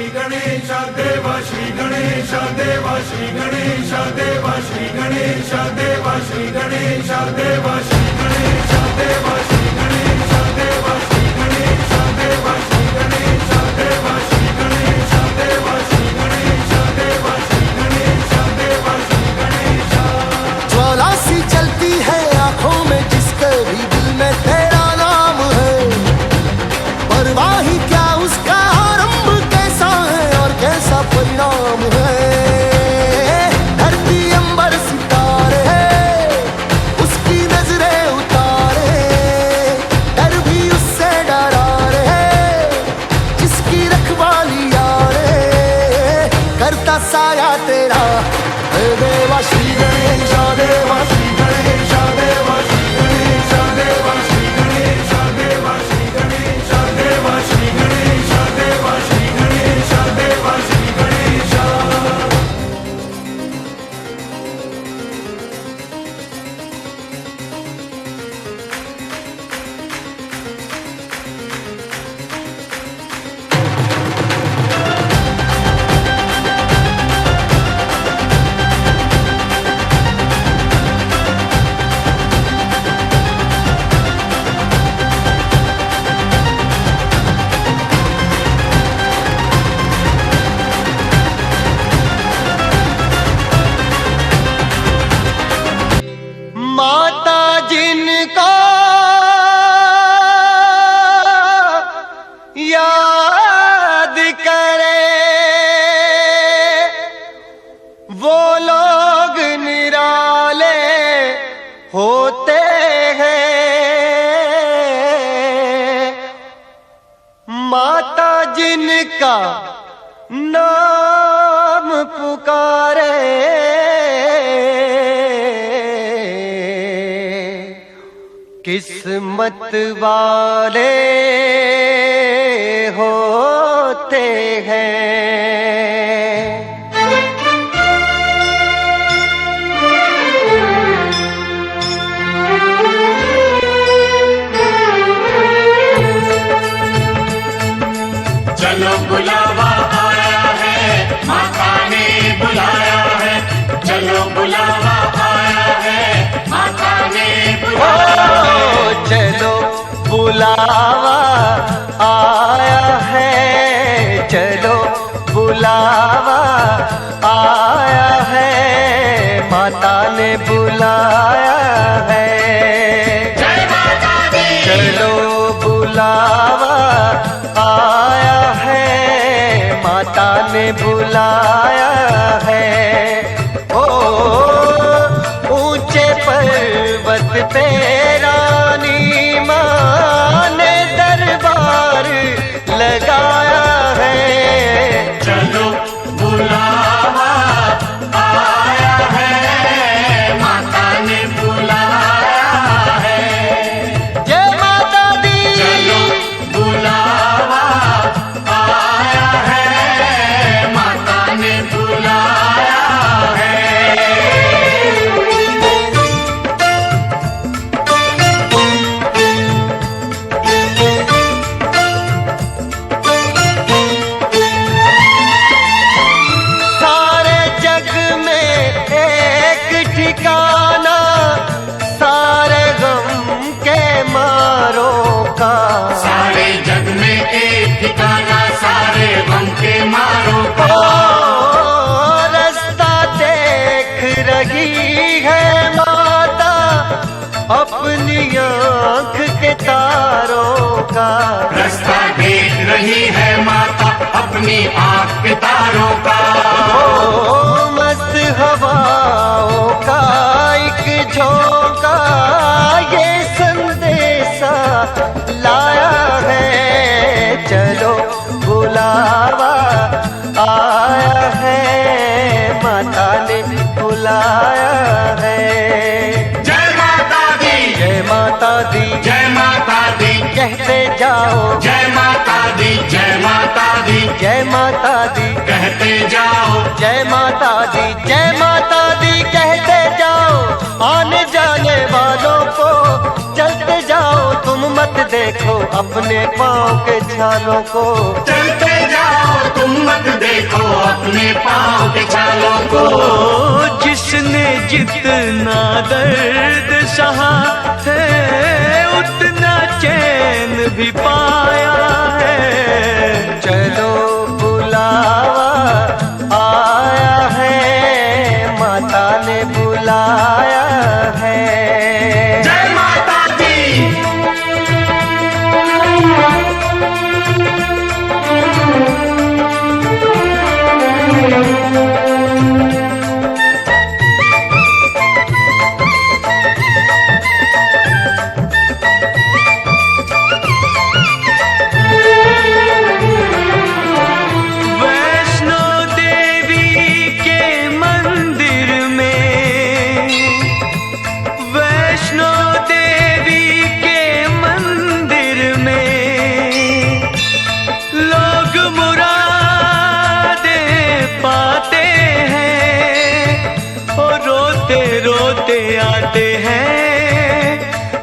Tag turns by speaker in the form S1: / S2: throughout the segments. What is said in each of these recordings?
S1: श्री गणेश देवा श्री गणेश देवा श्री गणेश देवा श्री गणेश देवा श्री गणेश देवा श्री गणेश देवा श्री गणेश देवा श्री गणेश देवा श्री गणेश देवा श्री गणेश देवा श्री गणेश देवा श्री गणेश देवा श्री गणेश।
S2: ज्वाला सी चलती है आंखों में जिसके भी दिल में तेरा नाम है, परवाह ही क्या उसका आरंभ कैसा है और कैसा परिणाम है। धरती अंबर सितारे है उसकी नजरें उतारे, डर भी उससे डरा रे जिसकी रखवाली यारे, करता साया तेरा देवा श्री गणेश देवा श्री गणेश देवा श्री गणेश देवा श्री गणेश देवा श्री गणेश देवा श्री गणेश देवा श्री गणेश देवा श्री गणेश। माता जिनको याद करे वो लोग निराले होते हैं। माता जिनका नाम पुकारे किस्मत वाले होते हैं।
S3: चलो बुलावा आया है, माता ने बुलाया है। चलो बुलावा आया है, माता ने बुलाया है।
S2: चलो बुलावा आया है, चलो बुलावा आया है, माता ने बुलाया है।
S3: जय माता दी।
S2: चलो बुलावा आया है, माता ने बुलाया है। ओ ऊंचे पर्वत पे रानी माँ ने दरबार लगाया है।
S3: चलो बुलावा आया है, माता ने बुलाया है।
S2: जय माता दी।
S3: चलो बुलावा आया है, माता ने बुलाया है।
S2: सारे जग में एक ठिकाना सारे गम के मारों का।
S3: सारे जग में एक ठिकाना सारे गम के मारों का।
S2: ओ रास्ता देख रही है माता अपनी आँख के तारों का।
S3: रास्ता देख रही है माता अपनी आँख के तारों का।
S2: ओ मस्त हवाओं का एक झोंका ये संदेशा लाया है। चलो बुलावा आया है, माता ने बुलाया है।
S3: जय माता दी।
S2: जय माता दी।
S3: जय माता दी।
S2: कहते जाओ
S3: जय माता दी। जय माता दी।
S2: जय माता दी।
S3: कहते जाओ
S2: जय माता दी। जय माता दी कहते जाओ, आने जाने वालों को चलते जाओ। तुम मत देखो अपने पाँव के छालों को,
S3: चलते जाओ। तुम मत देखो अपने पाँव के छालों को।
S4: जिसने जितना दर्द सहा है उतना चैन भी पाया है। चलो बुलावा आया है, माता ने बुलाया है।
S3: जय माता दी।
S4: वैष्णो देवी के मंदिर में, वैष्णो देवी के मंदिर में लोग मुरादे पाते हैं और रोते रोते आते हैं,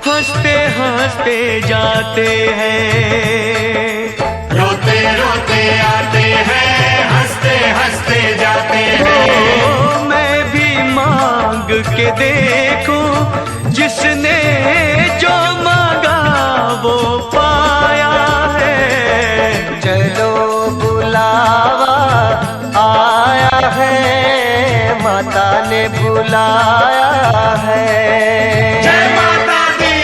S4: हंसते हंसते जाते हैं।
S3: रोते रोते आते हैं, हंसते हंसते जाते हैं।
S4: ओ, मैं भी मांग के देखूं, जिसने जो मांगा वो पाया है। चलो बुलावा आया है, माता ने बुलाया है।
S3: जय माता दी।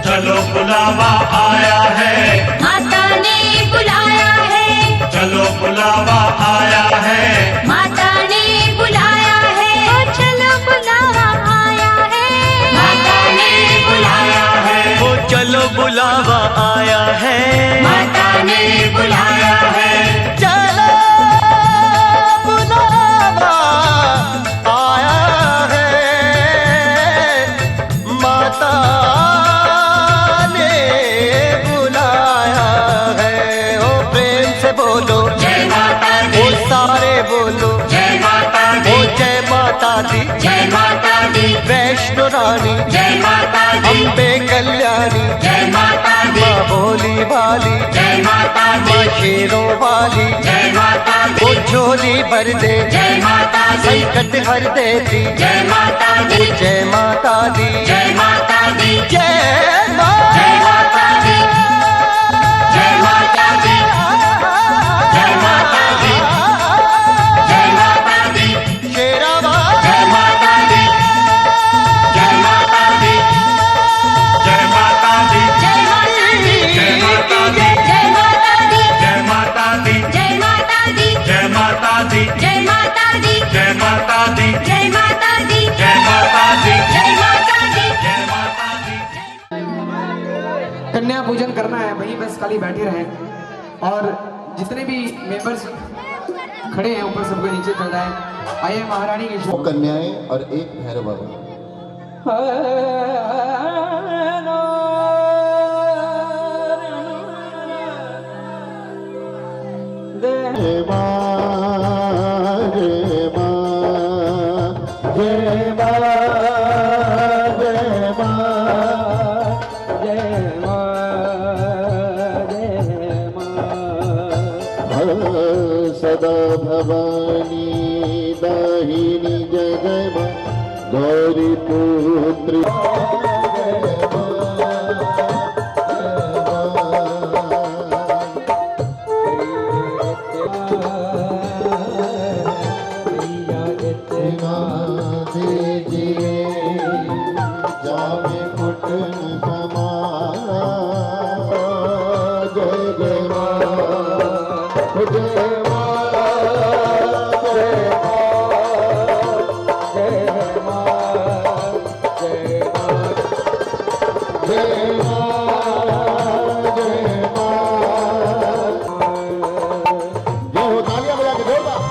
S3: चलो बुलावा आया है,
S5: माता ने बुलाया है।
S3: चलो बुलावा आया है,
S5: माता ने बुलाया है। ओ चलो बुलावा आया है।
S3: माता ने बुलाया है।
S4: ओ चलो बुलावा आया है,
S3: माता ने बुलाया है।
S4: चलो बुलावा आया है, माता ने बुलाया है। ओ प्रेम से बोलो
S3: जय माता
S4: ओ
S3: दी।
S4: सारे बोलो
S3: जय माता
S4: ओ
S3: दी।
S4: जय माता दी।
S3: जय माता दी।
S4: वैष्णो रानी
S3: जय माता दी।
S4: अम्बे कल्याणी
S3: जय माता दी।
S4: माँ भोली भाली
S3: जय माता दी।
S4: माँ शेरों वाली
S3: जय माता
S4: वो
S3: दी।
S4: झोली भर दे,
S3: जय माता दी।
S4: संकट हर देती।
S3: जय माता
S4: ओ
S3: दी।
S4: जय माता दी।
S3: जय माता दी।
S4: जय
S3: जय माता दी। जय माता दी। जय माता दी। जय माता दी।
S4: शेरावा
S3: जय माता दी। जय माता दी। जय माता दी।
S5: जय माता दी।
S3: जय माता दी।
S5: जय माता दी।
S3: जय माता दी।
S5: जय माता दी।
S3: जय माता दी।
S5: जय माता दी।
S3: जय माता दी।
S5: जय माता दी।
S3: जय माता दी।
S5: जय माता दी।
S3: जय माता दी।
S6: कन्या पूजन करना है, वहीं बस खाली बैठे रहे और जितने भी मेंबर्स खड़े हैं ऊपर सबको नीचे चल जाए। आइए महारानी के
S7: दो कन्याएं और एक भैरव बाबा। पुत्री जावे कुटन समारा जय जय मां जय मां जय मां जय मां जय मां जय हो तालियां बजा के जोरदार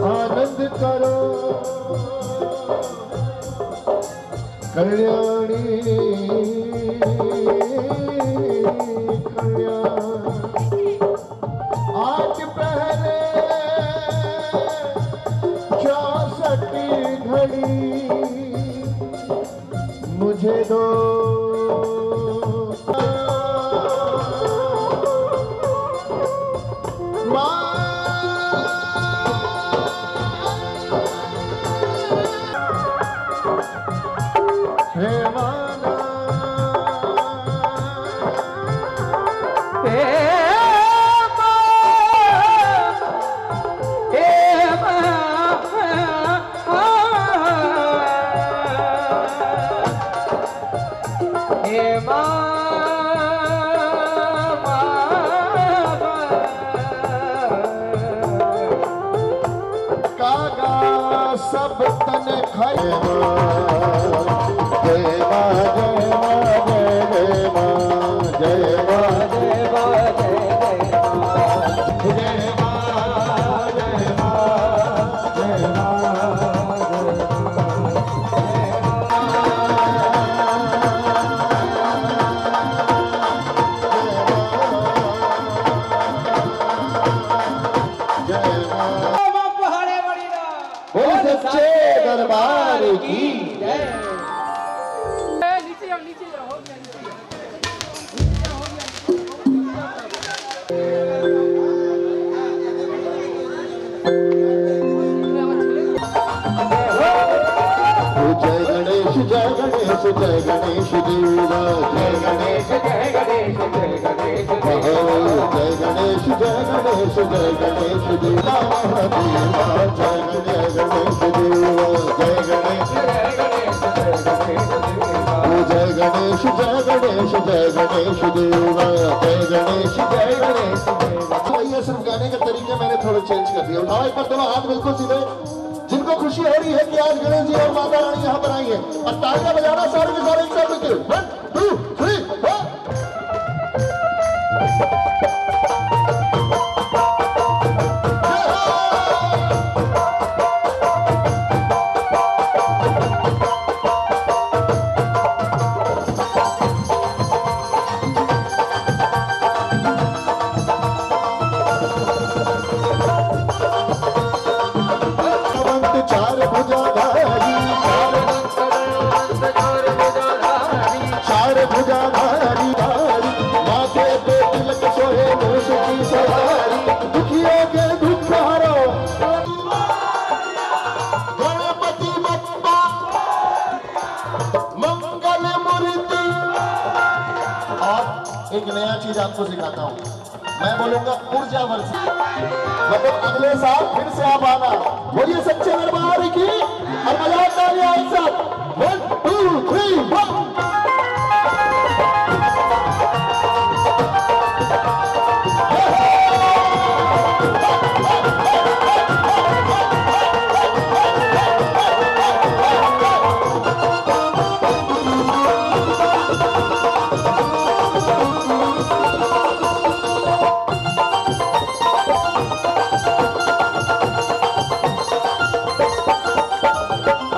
S7: आनंद करो कल्याणी कल्याण आज पहले 64 घड़ी मुझे दो सब तन खाए जय मां जय मां जय मां जय मां जय मां जय सच्चे दरबार की जय।
S6: नीचे जाओ हो गया
S7: जय गणेश जय गणेश जय गणेश देवा जय गणेश जय गणेश जय गणेश जय गणेश जय गणेश जय गणेश देवा जय गणेश देवा जय गणेश जय गणेश जय गणेश जय गणेश जय गणेश देवा जय गणेश जय गणेश देवा। ये सिर्फ गाने के तरीके मैंने थोड़े चेंज कर दिए। उठाओ एक बार दोनों हाथ बिल्कुल सीधे। जिनको खुशी हो रही है कि आज गणेश जी और माता रानी यहाँ पर आई है और तालियां बजाना सारे के सारे एक साथ मिलकर 1 2 3 4। चार भुजाधारी माथे पे तिलक सोहे मूस की सवारी दुखियों के दुख हरो गणपति बप्पा मंगल मूर्ति। और एक नया चीज आपको सिखाता हूँ। मैं बोलूंगा ऊर्जा वर्षी, मतलब अगले साल फिर से आप आना। बोलिए सच्चे दरबार की और मजा तालियां एक साथ। 1 2 3 4।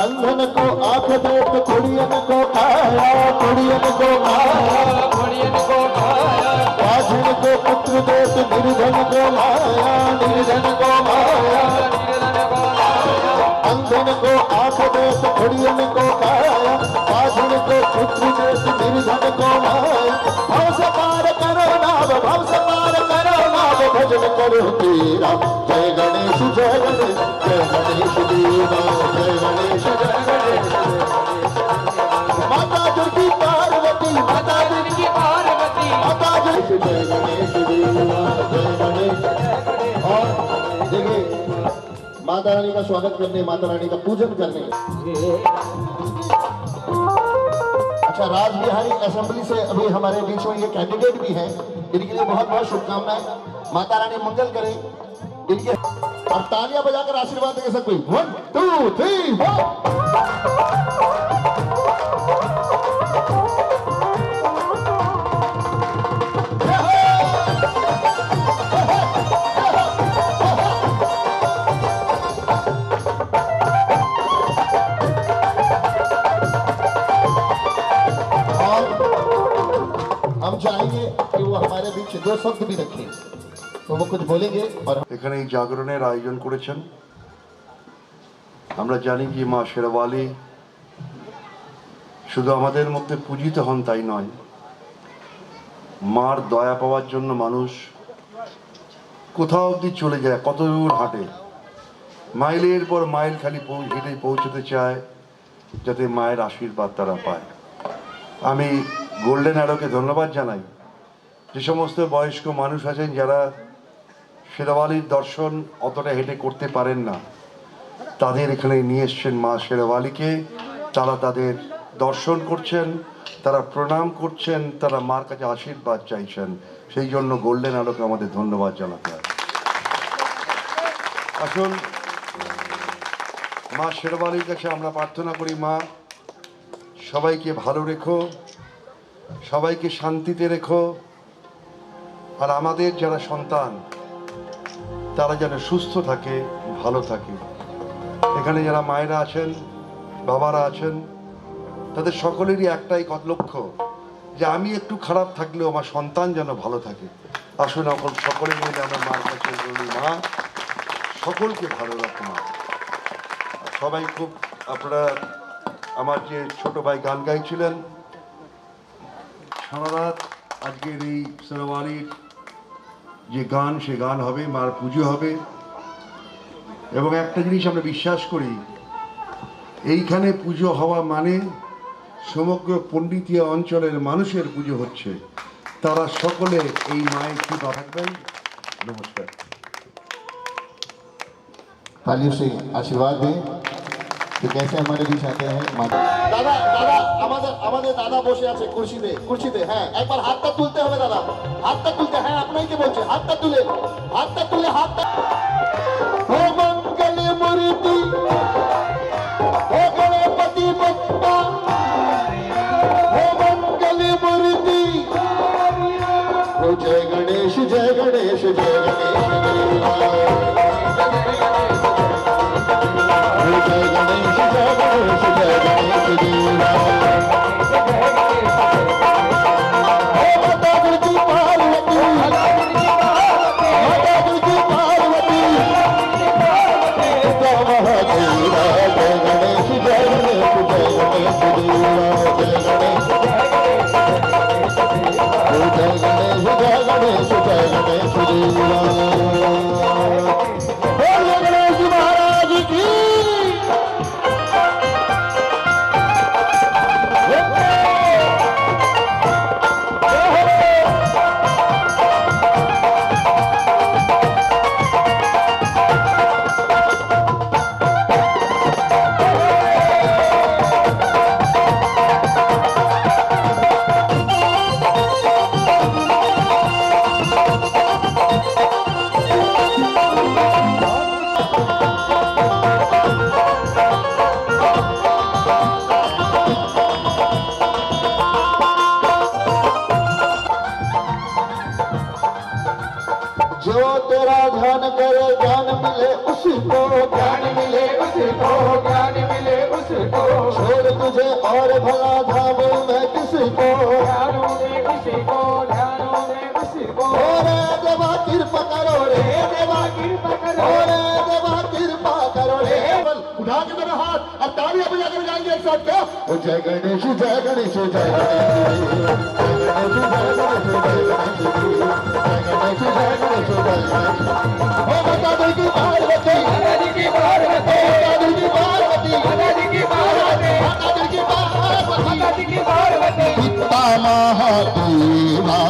S7: अंधन को आंख दे तो कुड़ियन को खाया, कुड़ियन को खाया,
S6: कुड़ियन को खाया,
S7: बाझिन को पुत्र दे तो निर्धन को माया, निर्धन को माया,
S6: निर्धन को माया।
S7: अंधन को आंख दे तो कुड़ियन को खाया, बाझिन को पुत्र दे तो निर्धन को माया। भव से पार करो नाव, भव से पार करो नाव, भजन करो तेरा। जय गणेश जय गणेश जय गणेश देवा, जय गणेश जय गणेश। माता दुर्गी पार्वती, माता
S6: जिनकी पार्वती,
S7: माता जय जय गणेश देवा, जय गणेश। और देखिए माता रानी का स्वागत करने, माता रानी का पूजन करने। अच्छा, राज बिहारी असेंबली से अभी हमारे बीच में ये कैंडिडेट भी हैं, इनके लिए बहुत बहुत शुभकामनाएं। माता रानी मंगल करें इनके, और तालियां बजाकर आशीर्वाद देंगे सब कोई। 1 2 3 4। हम चाहेंगे कि वो हमारे बीच दो शब्द भी रखें, तो वो कुछ बोलेंगे। और
S8: এখানে এই জাগরণের আয়োজন করেছেন। আমরা জানি যে মা শেরওয়ালি শুধু আমাদের মধ্যে পূজিত হন তাই নয়, মার দয়া পাওয়ার জন্য মানুষ কোথাও অবধি চলে যায়, কত দূর হাঁটে, মাইলের পর মাইল খালি হেঁটে পৌঁছতে চায় যাতে মায়ের আশীর্বাদ তারা পায়। আমি গোল্ডেন অ্যারোকে ধন্যবাদ জানাই। যে সমস্ত বয়স্ক মানুষ আছেন যারা শেরওয়ালির দর্শন অতটা হেঁটে করতে পারেন না, তাদের এখানে নিয়ে এসছেন মা শেরওয়ালিকে। তারা তাদের দর্শন করছেন, তারা প্রণাম করছেন, তারা মার কাছে আশীর্বাদ চাইছেন। সেই জন্য গোল্ডেন অ্যারোকে আমাদের ধন্যবাদ জানাতে হয়। আসুন মা শেরওয়ালির কাছে আমরা প্রার্থনা করি, মা সবাইকে ভালো রেখো, সবাইকে শান্তিতে রেখো, আর আমাদের যারা সন্তান তারা যেন সুস্থ থাকে, ভালো থাকে। এখানে যারা মায়েরা আছেন, বাবারা আছেন, তাদের সকলেরই একটাই লক্ষ্য যে আমি একটু খারাপ থাকলেও আমার সন্তান যেন ভালো থাকে। আসুন সকলে মিলে আমার মার কাছে বলি, মা সকলকে ভালো রাখো মা। সবাই খুব, আপনারা আমার যে ছোট ভাই গান গাইছিলেন সারা রাত, আজকের এই শেরওয়ালির যে গান, সে গান হবে, মার পুজো হবে। এবং একটা জিনিস আমরা বিশ্বাস করি, এইখানে পুজো হওয়া মানে সমগ্র পণ্ডিতিয়া অঞ্চলের মানুষের পুজো হচ্ছে। তারা সকলে এই মায়ের কৃপা থাকবেন। নমস্কার।
S7: तालियों से आशीर्वाद दें कि कैसे हमारे बीच आते हैं। दादा दादा আমাদের দাদা বসে আছে কুর্সিতে। হ্যাঁ, একবার হাতটা তুলতে হবে দাদা, হাতটা তুলতে। হ্যাঁ, আপনাকে বলছি, হাতটা তুলে হাতটা। ও মঙ্গল মূর্তি, ও গণপতি বপ্পা, ও মঙ্গল মূর্তি, ও জয় গণেশ জয় গণেশ জয় গণেশ দেবা। जय गणेश जय गणेश जय गणेश देवा। माता दुर्गी पार्वती, माता दुर्गी पार्वती, मेरा ध्यान करे ज्ञान मिले उसको, ज्ञान मिले उसको, ज्ञान मिले उसको। छोड़ तुझे और भला धाम मैं किसको, ध्यान में किसको, ध्यान में किसको। रे देवा कृपा करो, रे देवा कृपा करो, रे देवा कृपा करो रे। उठा के मेरा हाथ अब तालियां बजा कर गाएंगे एक साथ क्या? ओ जय गणेश जय गणेश जय गणेश। माता दी की पार्वती, माता दी की पार्वती, माता दी की पार्वती, माता दी की पार्वती, माता दी की पार्वती, माता दी की पार्वती। पिता महादेवा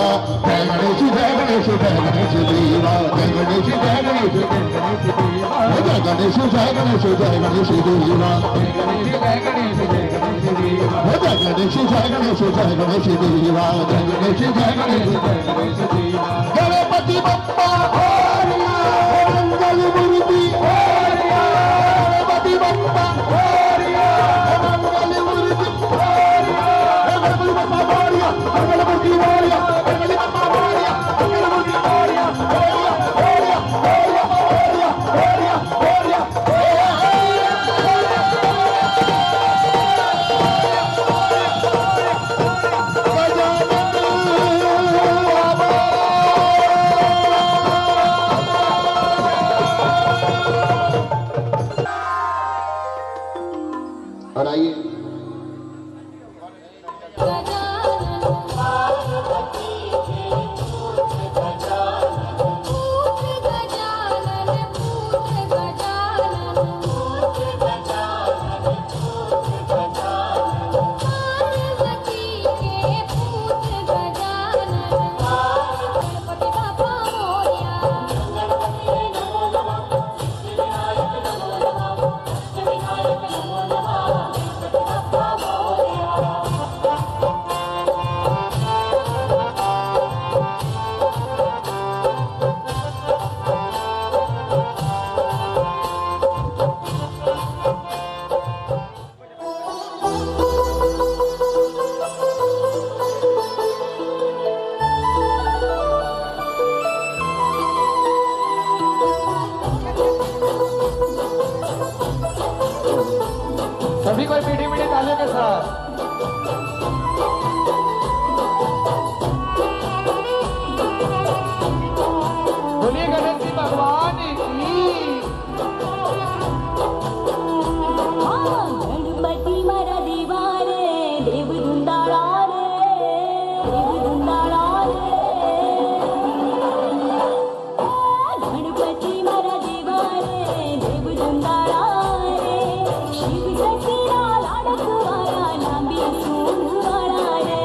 S7: जय गणेश जय गणेश जय गणेश देवा, जय गणेश जय गणेश जय गणेश देवा, जय गणेश जय गणेश जय गणेश देवा, जय गणेश जय गणेश जय गणेश देवा, जय गणेश जय गणेश जय गणेश देवा, जय गणेश जय गणेश जय गणेश देवा। गणपति बप्पा मोरया, मंगल मूर्ति मोरया, गणपति बप्पा मोरया, मंगल मूर्ति मोरया, गणपति बप्पा मोरया, मंगल मूर्ति मोरया, गणपति बप्पा मोरया, मंगल मूर्ति मोरया, मोरया मोरया मोरया मोरया मोरया मोरया। और आइए
S6: सभी कोई मीठी मीठी तालियों के साथ बोलिए गणेश जी भगवान की।
S5: गणपति मारा देवा रे, देव दुंदाळा रे, देव दुंदाळा रे। गणपति मारा देवा रे, देव दुंदाळा रे। शिव सखीरा लाडकवाया, लांबी सूंढवाळा रे।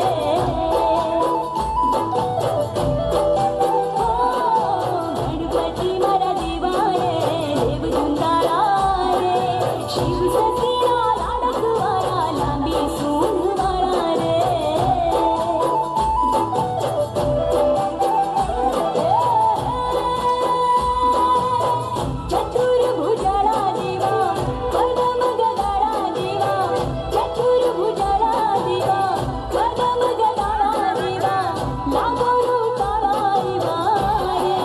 S5: गणपति मारा देवा रे, देव दुंदाळा रे। शिव सखीरा लाडकवाया, लांबी सूंढवाळा रे। चतुर्भुजाला देवा, पदम गदाळा देवा, चतुर्भुजाला देवा, पदम गदाळा देवा, लागोरू काळाईवा रे।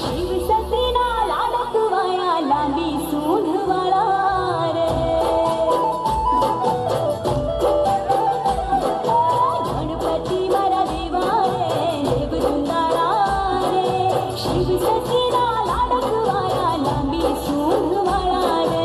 S5: शिव सतीना लाडकवाया, लांबी सूंढवाळा रे। गणपती मारा देवा रे, देव दुंदाळा रे। शिव सतीना लाडकवाया, लांबी सूंढवाळा रे।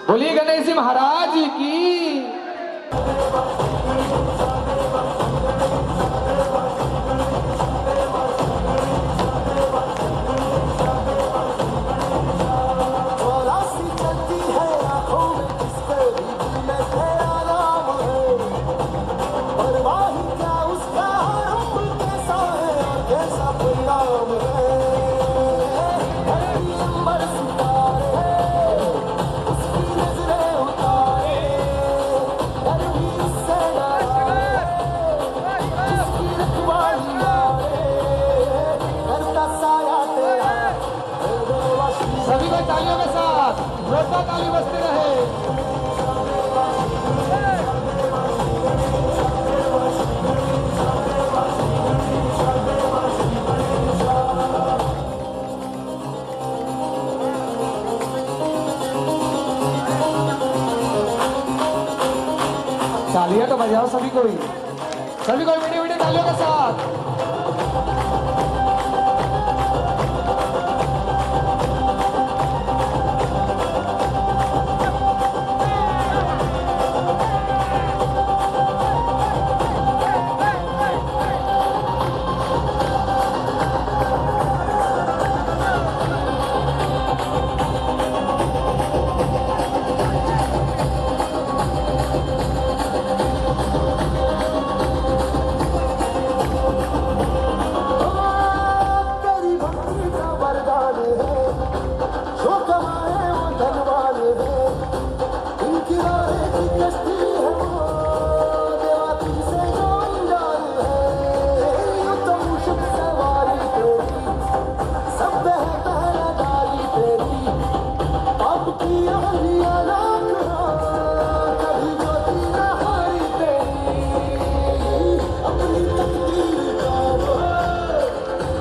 S6: बोलिए गणेश जी महाराज की।
S2: ज्वाला सी चलती है आंखों में जिसके भी दिल में तेरा नाम है। परवाही क्या उसका रंग कैसा है और कैसा परिणाम है। धरती अंबर सितारे उसकी नजरें उतारे, डर भी उससे डराए, उसकी रखवाली मारे, करता साया तेरा
S6: सभी को तालियों के साथ जोरदार ताली बजती रहे। तालियां तो बजाओ सभी कोई मीठी मीठी तालियों के साथ।
S2: तेरी भक्ति का वरदान है, जो कमाए वो धनवान है। इनकी राहें की कश्ती है वो, देवा तुझसे जो अनजान है। यूं तो मुश्क सवारी तेरी, सब है पहरेदारी तेरी। आपकी आलिया लाख कभी ज्योति न हारी तेरी। अपनी तकदीर का वो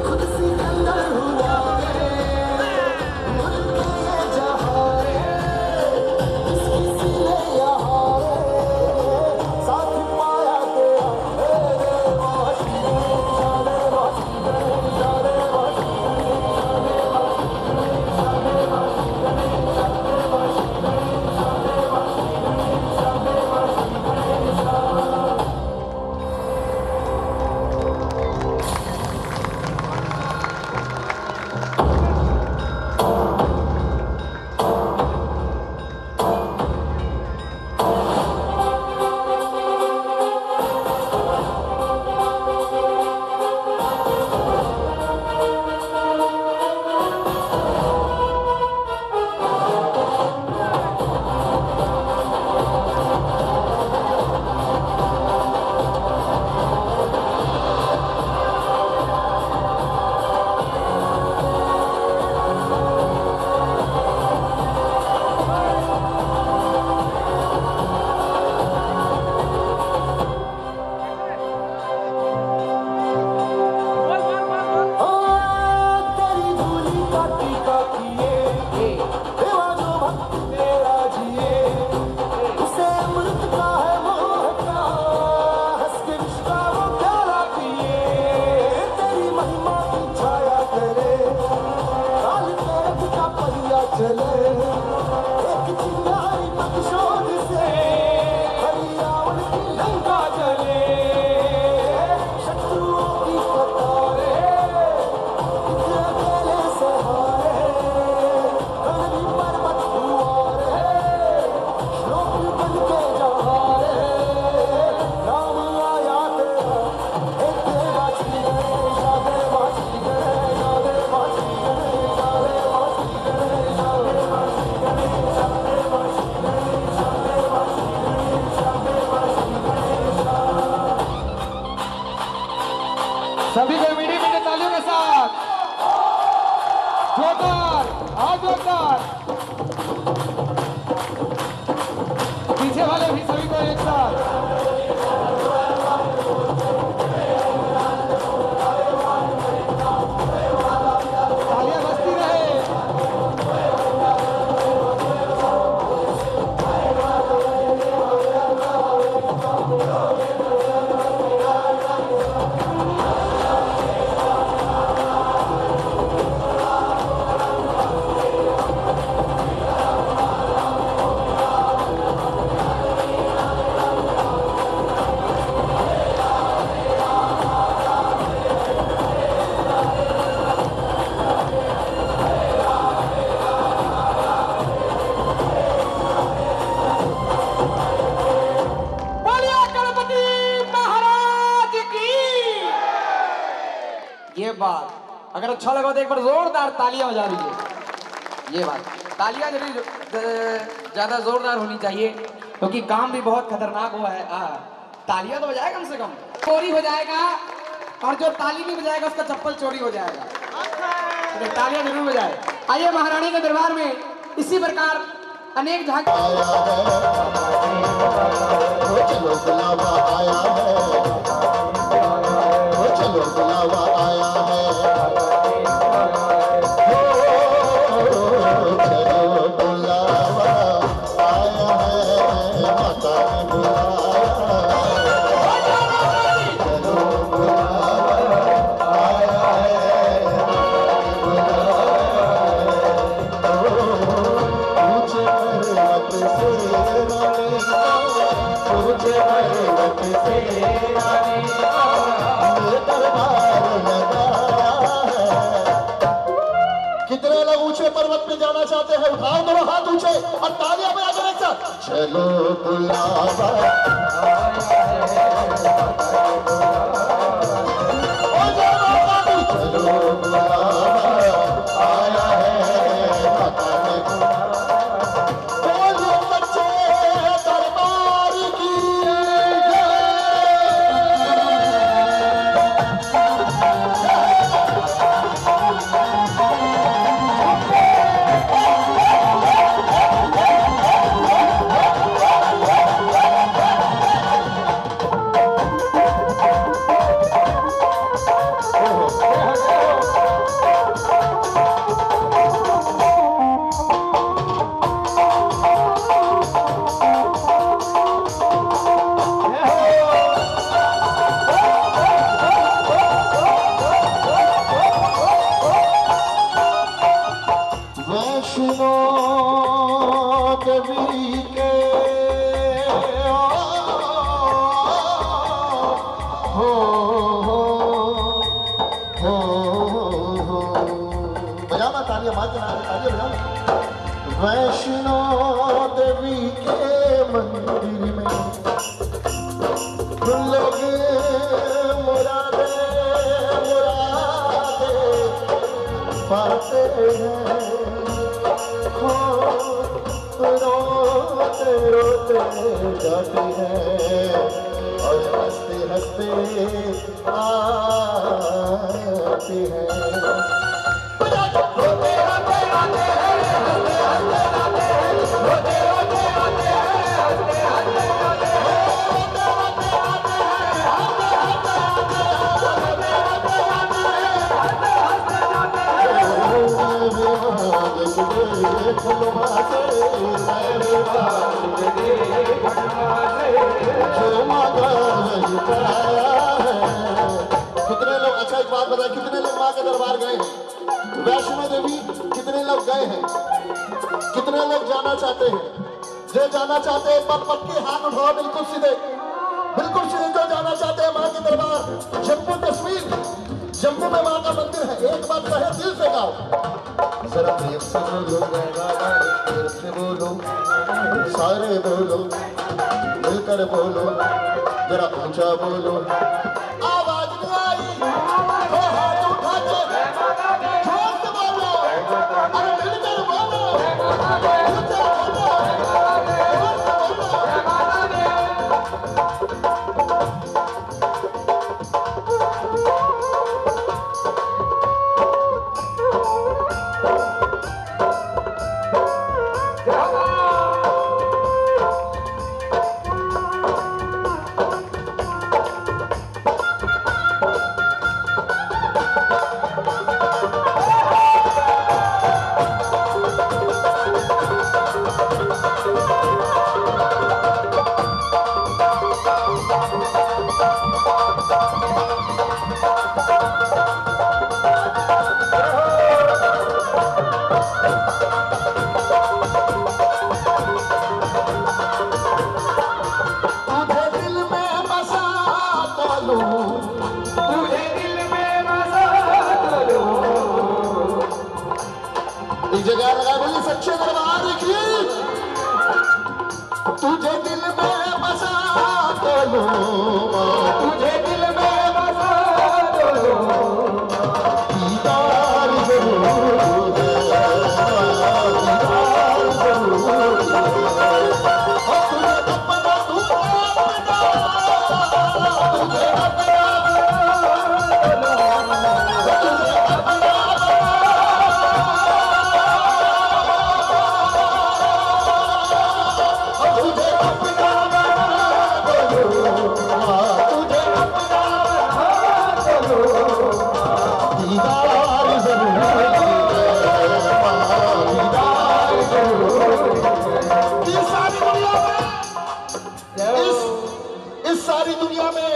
S2: खुद सिकंदर हुआ है, मुल्क ये जहां है, इसकी सीने यहाँ है, साथ पाया तेरा मेरे वाशी जाने वाशी जाने वाशी तेरी धूली का टीका किए, देवा जो भक्त तेरा जिए। उसे अमृत का है मोह क्या, हंस के विश्वा वो प्याला पिए। तेरी महिमा की छाया करे, काल तेरथ का पहिया चले। एक चिंगारी प्रतिशोध से हरि रावण की लंका जले। शत्रुओं की कतारें अकेले से हारे, रणनी पर्वत हुआरे, श्लोक बन के जहारे। राम आया तेरा, एक देवा श्री गणेश, देवा श्री गणेश, देवा श्री गणेश, देवा श्री गणेश, देवा श्री गणेश, देवा श्री गणेश, देवा श्री गणेश, देवा श्री गणेश।
S6: सभी को मीठी मीठी तालियों के साथ जोरदार आज जोरदार। पीछे वाले भी सभी को एक साथ। तालियां बजती रहे। बात, अगर अच्छा लगा तो एक बार जोरदार तालियां बजा दीजिए। ये बात, तालियां जरूर ज्यादा जोरदार होनी चाहिए क्योंकि काम भी बहुत खतरनाक हुआ है। तालियां तो बजाए कम से कम, चोरी हो जाएगा और जो ताली नहीं बजाएगा उसका चप्पल चोरी हो जाएगा। तो तालियां जरूर बजाए। आइए महारानी के दरबार में इसी प्रकार अनेक झांकी
S7: चलो बुलावा आया है, चलो बुलावा आया है, चलो बुलावा आया है, माता ने बुलाया, चलो बुलावा आया है, मुझे पर्वत से रानी का, मुझे पर्वत से रानी का दरबार लगाया है। कितने लोग ऊंचे पर्वत पे जाना चाहते हैं? उठाओ दोनों हाथ ऊंचे और तालियां बजा कर एक साथ। चलो बुलावा चलो बुलावा आया है, माता ने बोलो सच्चे दरबार की वैष्णो देवी के हो बजाना तालियां मार के तालियां बजाना। वैष्णो देवी के मंदिर में लगे मुरादे मुरादे पाते हैं, रोते रोते जाती है और हंसते हंसते आती है। कितने लोग, अच्छा एक बात बताए, कितने लोग माँ के दरबार गए हैं? वैष्णो देवी कितने लोग गए हैं? कितने लोग जाना चाहते हैं? जो जाना चाहते हैं एक बार पक्के हाथ उठाओ, बिल्कुल सीधे, बिल्कुल सीधे। जो जाना चाहते हैं माँ के दरबार, जम्मू कश्मीर, जम्मू में माँ का मंदिर है, एक बार कहे दिल से गाओ जरा, प्रेम से बोलो, प्रेम से बोलो, सारे बोलो, मिलकर बोलो, जरा ऊंचा बोलो, आवाज नहीं आई तो हाथ उठा के जोर से बोलो, अरे मिलकर बोलो, ऊंचा बोलो, जोर से बोलो। जगह लगा बोली सच्चे दरबार की, तुझे दिल में बसा तो लो, तुझे दिल में बसा तो लो,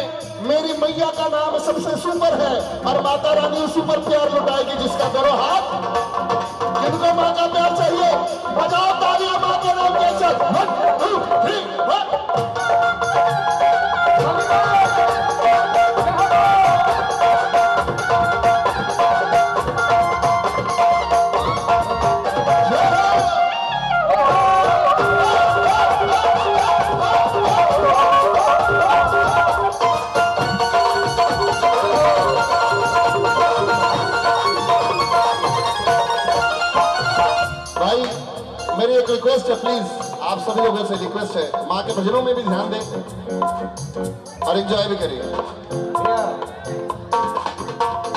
S7: में मेरी मैया का नाम सबसे सुपर है और माता रानी उस ऊपर प्यार लुटाएगी जिसका करो हाथ। किनको माँ का प्यार चाहिए? बजाओ तालियां माँ के नाम के साथ। 1 2 3 1। भाई मेरी एक रिक्वेस्ट है, प्लीज आप सभी लोगों से रिक्वेस्ट है, माँ के भजनों में भी ध्यान दें और एंजॉय भी करिए।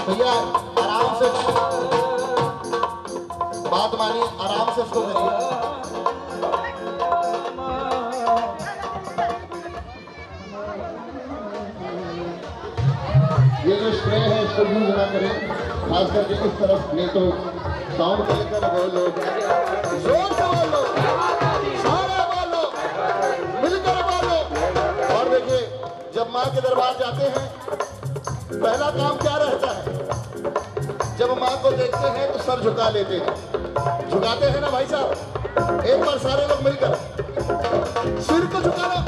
S7: भैया आराम से बात मानिए, आराम से इसको करिए। ये जो स्प्रे है इसको यूज ना करें, खास करके इस तरफ, नहीं तो साउंड को लेकर बोलो, जोर से बोलो, सारे बोलो, मिलकर बोलो। और देखिए जब माँ के दरबार जाते हैं पहला काम क्या रहता है? जब माँ को देखते हैं तो सर झुका लेते हैं, झुकाते हैं ना भाई साहब? एक बार सारे लोग मिलकर सिर को झुकाना,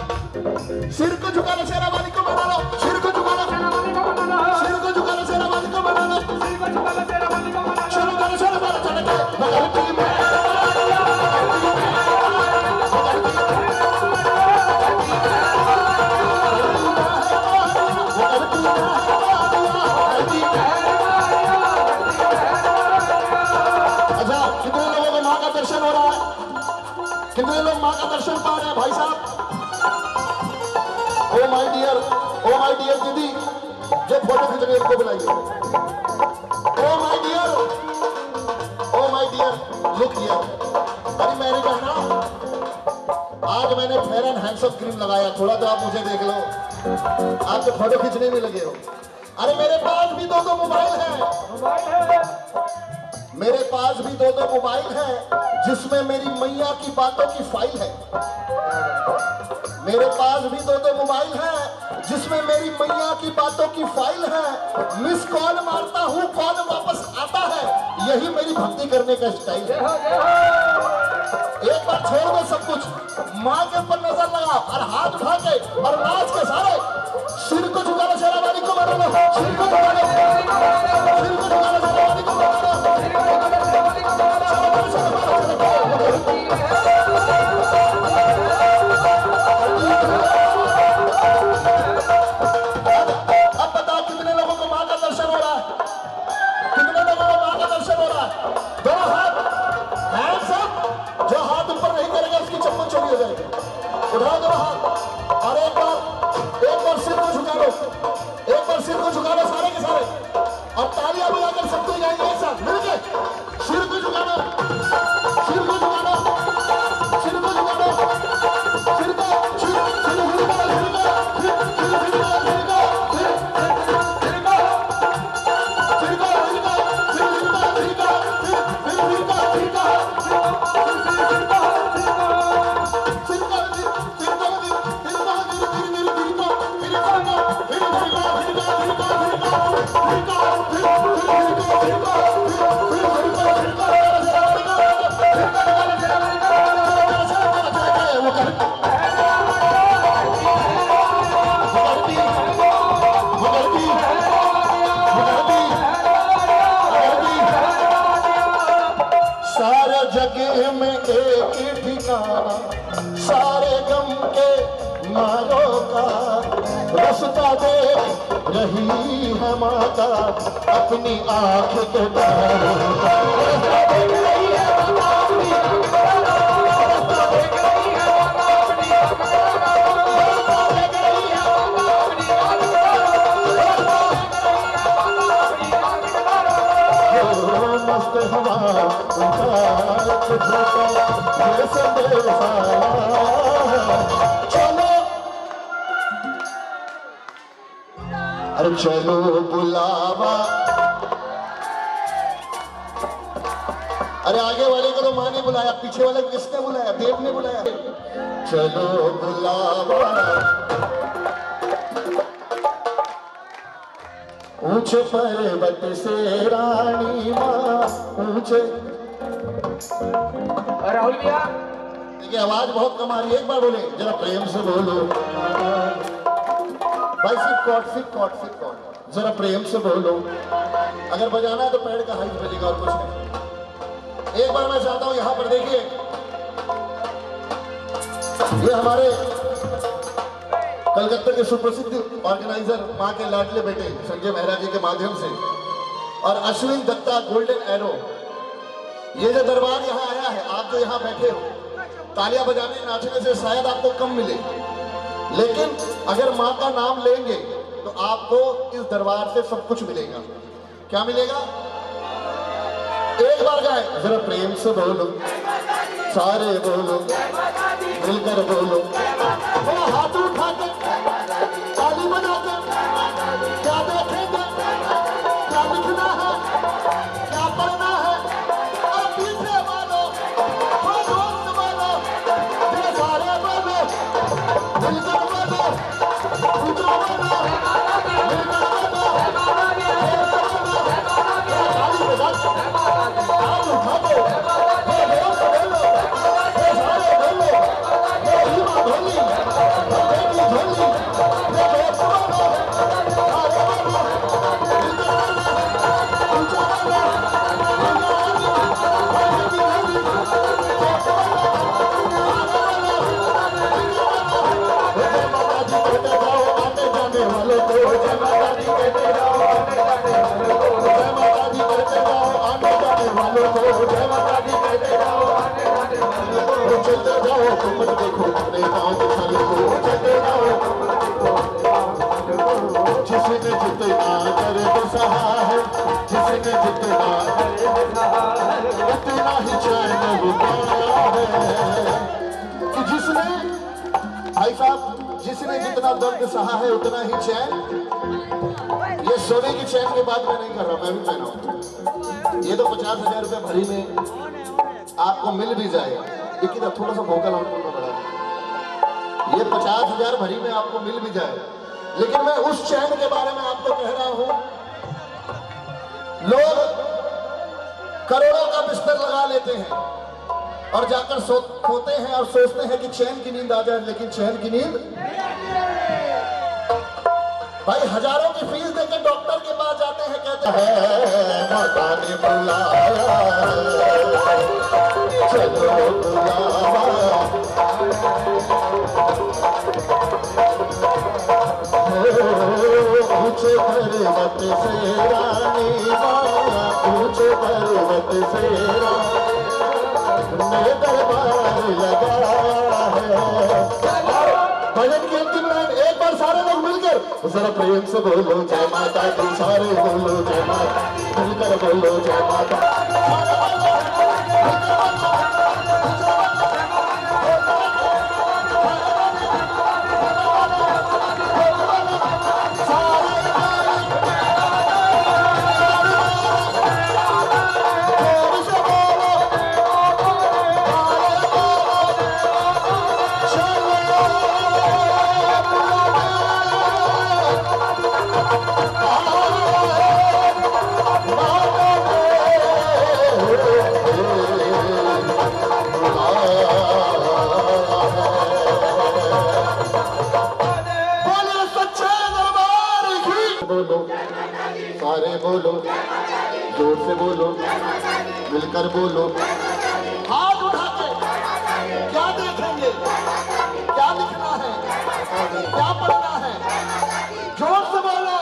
S7: सिर को झुकाना, शेरा वाली को बना लो, सिर को झुकाना, सिर को झुकाना, शेरा वाली को बना लो, चलो चलो चलो चलो चलो। अच्छा कितने लोगों को माँ का दर्शन हो रहा है? कितने लोग माँ का दर्शन पा रहे हैं भाई साहब? ओ माय डियर दीदी जो फोटो खींच रही है उनको बुलाइए। Oh my dear look here. अरे मेरी बहना आज मैंने फेयर एंड हैंडसम क्रीम लगाया, थोड़ा तो आप मुझे देख लो, आप तो फोटो खींचने में लगे हो। अरे मेरे पास भी दो मोबाइल है, मेरे पास भी दो मोबाइल है जिसमें मेरी मैया की बातों की फाइल है। मेरे पास भी दो मोबाइल है जिसमें मेरी मैया की बातों की फाइल है। मिस कॉल मारता हूँ, कॉल वापस आता है, यही मेरी भक्ति करने का स्टाइल है। एक बार छोड़ दो सब कुछ, माँ के ऊपर नजर लगाओ और हाथ उठा के और नाच के सारे सिर को झुका लो, शेरा वाली को बना लो, सिर को झुका लो, सिर को झुका लो, शेरा वाली को बना लो। अब बताओ कितने लोगों को माँ का दर्शन हो रहा है? कितने लोगों को माँ का दर्शन हो रहा है? दोनों हाथ हैंड्स अप। जो हाथ ऊपर नहीं करेगा उसकी चप्पल चोरी हो जाएगी। उठाओ दोनों हाथ और एक बार सिर को झुका लो, एक बार सिर को झुका लो सारे के सारे, और तालियां बजाकर सबको जाएंगे एक साथ मिलके। सिर को झुका लो, सिर को झुका लो, सिर को झुका लो, सिर को सारा जगह में एक ठिकाना, सारे गम के मारों का रास्ता देख रही है माता अपनी आंख के तारों का। रास्ता देख रही है माता अपनी आंख के तारों का, रास्ता देख रही है माता अपनी आंख के तारों का, रास्ता देख रही है माता अपनी आंख के तारों का, रास्ता देख रही है माता अपनी आंख के तारों का। मस्त हवा ये संदेशा, चलो अरे चलो बुलावा। अरे आगे वाले को तो माँ ने बुलाया, पीछे वाले को किसने बुलाया? देव ने बुलाया। चलो बुलावा ऊंचे पर्वत से रानी माँ ऊंचे।
S6: राहुल भैया
S7: देखिए आवाज बहुत कम आ रही है, एक बार बोले जरा प्रेम से बोलो भाई, सिर्फ कॉर्ड जरा प्रेम से बोलो। अगर बजाना है तो पैड का हाइट बजेगा और कुछ नहीं। एक बार मैं चाहता हूं यहां पर देखिए, ये हमारे कलकत्ता के सुप्रसिद्ध ऑर्गेनाइजर मां के लाडले बेटे संजय मेहरा जी के माध्यम से और अश्विन दत्ता गोल्डन एरो, ये जो दरबार यहाँ आया है, आप जो यहाँ बैठे हो, तालियां बजाने नाचने से शायद आपको कम मिले, लेकिन अगर माँ का नाम लेंगे तो आपको इस दरबार से सब कुछ मिलेगा। क्या मिलेगा? एक बार गाए जरा प्रेम से बोलो, सारे बोलो, मिलकर बोलो, हाथ उठाकर ताली बजाकर। क्या देखेंगे, क्या लिखना है, क्या पढ़ना है, और पीछे बोलो, दोस्त बोलो, ये सारे बोलो, मिलकर बोलो, ऊंचा बोलो, मिलकर बोलो, ताली बजाकर, हाथ उठाओ, दोस्त बोलो, ये सारे बोलो, ये हीरा भोली, ये बेटी भोली, ये दोस्त बोलो, सारे बोलो, मिलकर बोलो, ऊंचा बोलो, चलते जाओ तुम मत देखो अपने गाँव के खाली को, चलते जाओ जिसने जितना करे तो सहा है, जिसने जितना उतना ही चैन वो पाया है। कि जिसने भाई साहब जिसने जितना दर्द सहा है उतना ही चैन, ये सोने की चैन की बात मैं नहीं कर रहा, मैं भी कह रहा हूँ ये तो 50,000 रुपये भरी में आपको मिल भी जाएगा, लेकिन थोड़ा सा भोकल आउट करना पड़ा। ये 50,000 भरी में आपको मिल भी जाएगा, लेकिन मैं उस चैन के बारे में आपको कह रहा हूं। लोग करोड़ों का बिस्तर लगा लेते हैं और जाकर सोते हैं और सोचते हैं कि चैन की नींद आ जाए, लेकिन चैन की नींद भाई हजारों की फीस देकर डॉक्टर के पास जाते हैं, कहते हैं माता ने बुलाया चलो बुलावा, ऊंचे पर्वत से रानी माँ, ऊंचे पर्वत से रानी दरबार लगा है। भजन की अंतिम लाइन एक बार सारे लोग मिलकर जरा प्रेम से बोलो जय माता दी, सारे बोलो जय माता, मिलकर बोलो जय माता, सारे बोलो, जोर से बोलो, मिलकर बोलो, हाथ उठा के। क्या देखेंगे, क्या लिखना है, क्या पढ़ना है, जोर से बोलो,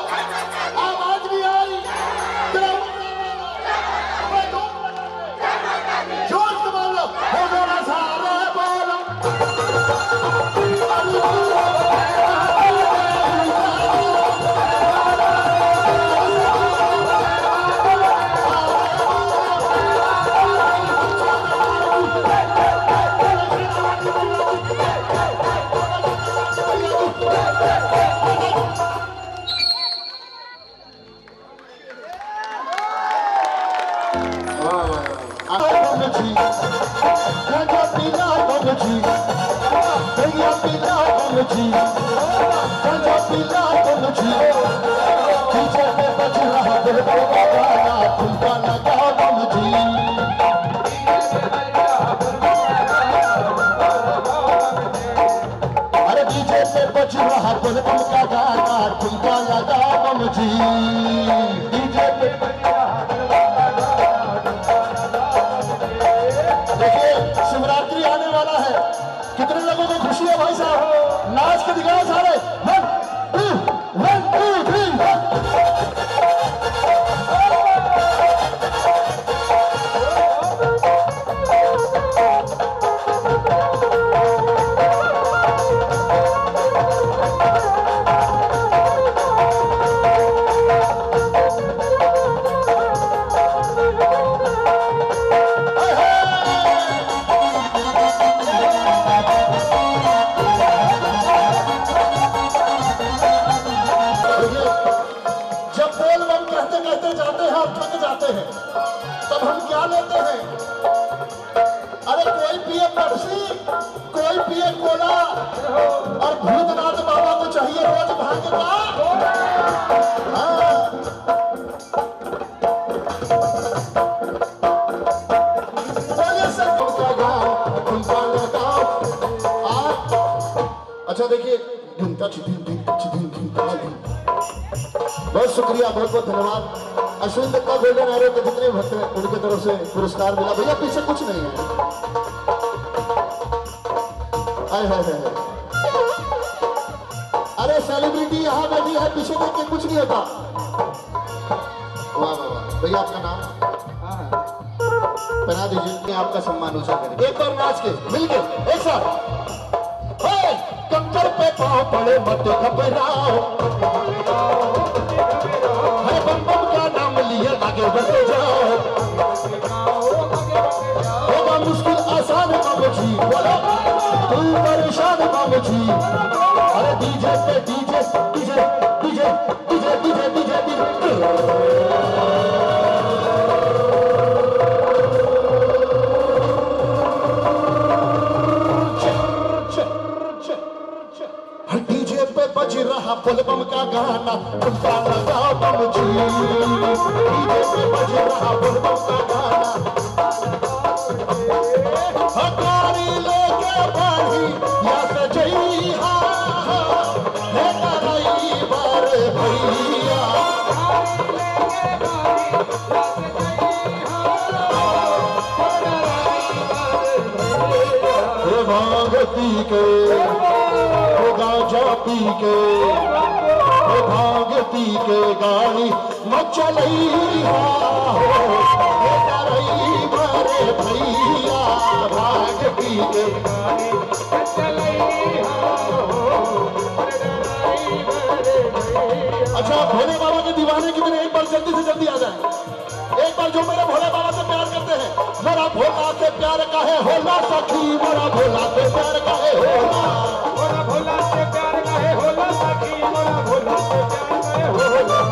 S7: आवाज भी आई, जोर से बोलो, हो गया सारे बोलो। जी बोलबम का गाना ठुमका लगाओ बम जी अरे डीजे पे बज रहा बोलबम का गाना ठुमका लगाओ बम जी डीजे पे देखिए शिवरात्रि आने वाला है कितने लोगों को खुशी है भाई साहब नाच के दिखाओ सारे 1 2 3 जब बोल बम कहते कहते जाते हैं और थक जाते हैं तब हम क्या लेते हैं अरे कोई पिए पेप्सी कोई पिए कोला और भूतनाथ बाबा को चाहिए रोज भांग का हाँ। बोलिए सर ठुमका गाओ ठुमका लगाओ अच्छा देखिए ढुमका छिपिन बहुत शुक्रिया बहुत बहुत धन्यवाद अश्विन दत्ता गोल्डन एरो के जितने भक्त हैं उनकी तरफ से पुरस्कार मिला भैया पीछे कुछ नहीं है आए हाय हाय अरे सेलिब्रिटी यहाँ बैठी है पीछे देख के कुछ नहीं होता वाह वाह वाह भैया आपका नाम बना दीजिए आपका सम्मान ऊंचा करें एक और नाच के मिलके एक साथ कंकर पे पाँव पड़े मत घबराओ है बम बम का नाम लिए आगे बढ़ते जाओ होगा मुश्किल आसान बाबू जी बोलो तू परेशान बाबू जी अरे डीजे पे DJ DJ DJ DJ DJ DJ DJ DJ पे बज रहा बोलबम का गाना ठुमका लगाओ बम जी डीजे पे बज रहा बोलबम का गाना हकारी लेके बाढ़ी या सजैहा है करई बार भैया हे भागती के गाजा पी के भागती के गाड़ी मचलई बड़े भैया भागती के गाड़ी अच्छा भोले बाबा के दीवाने की तरह एक बार जल्दी से जल्दी आ जाए एक बार जो मेरे भोले बाबा से प्यार करते हैं मेरा भोला से प्यार का है होला सखी मेरा भोला से प्यार का है होला भोला से प्यार का है होला सखी मोरा भोला से प्यार का है होला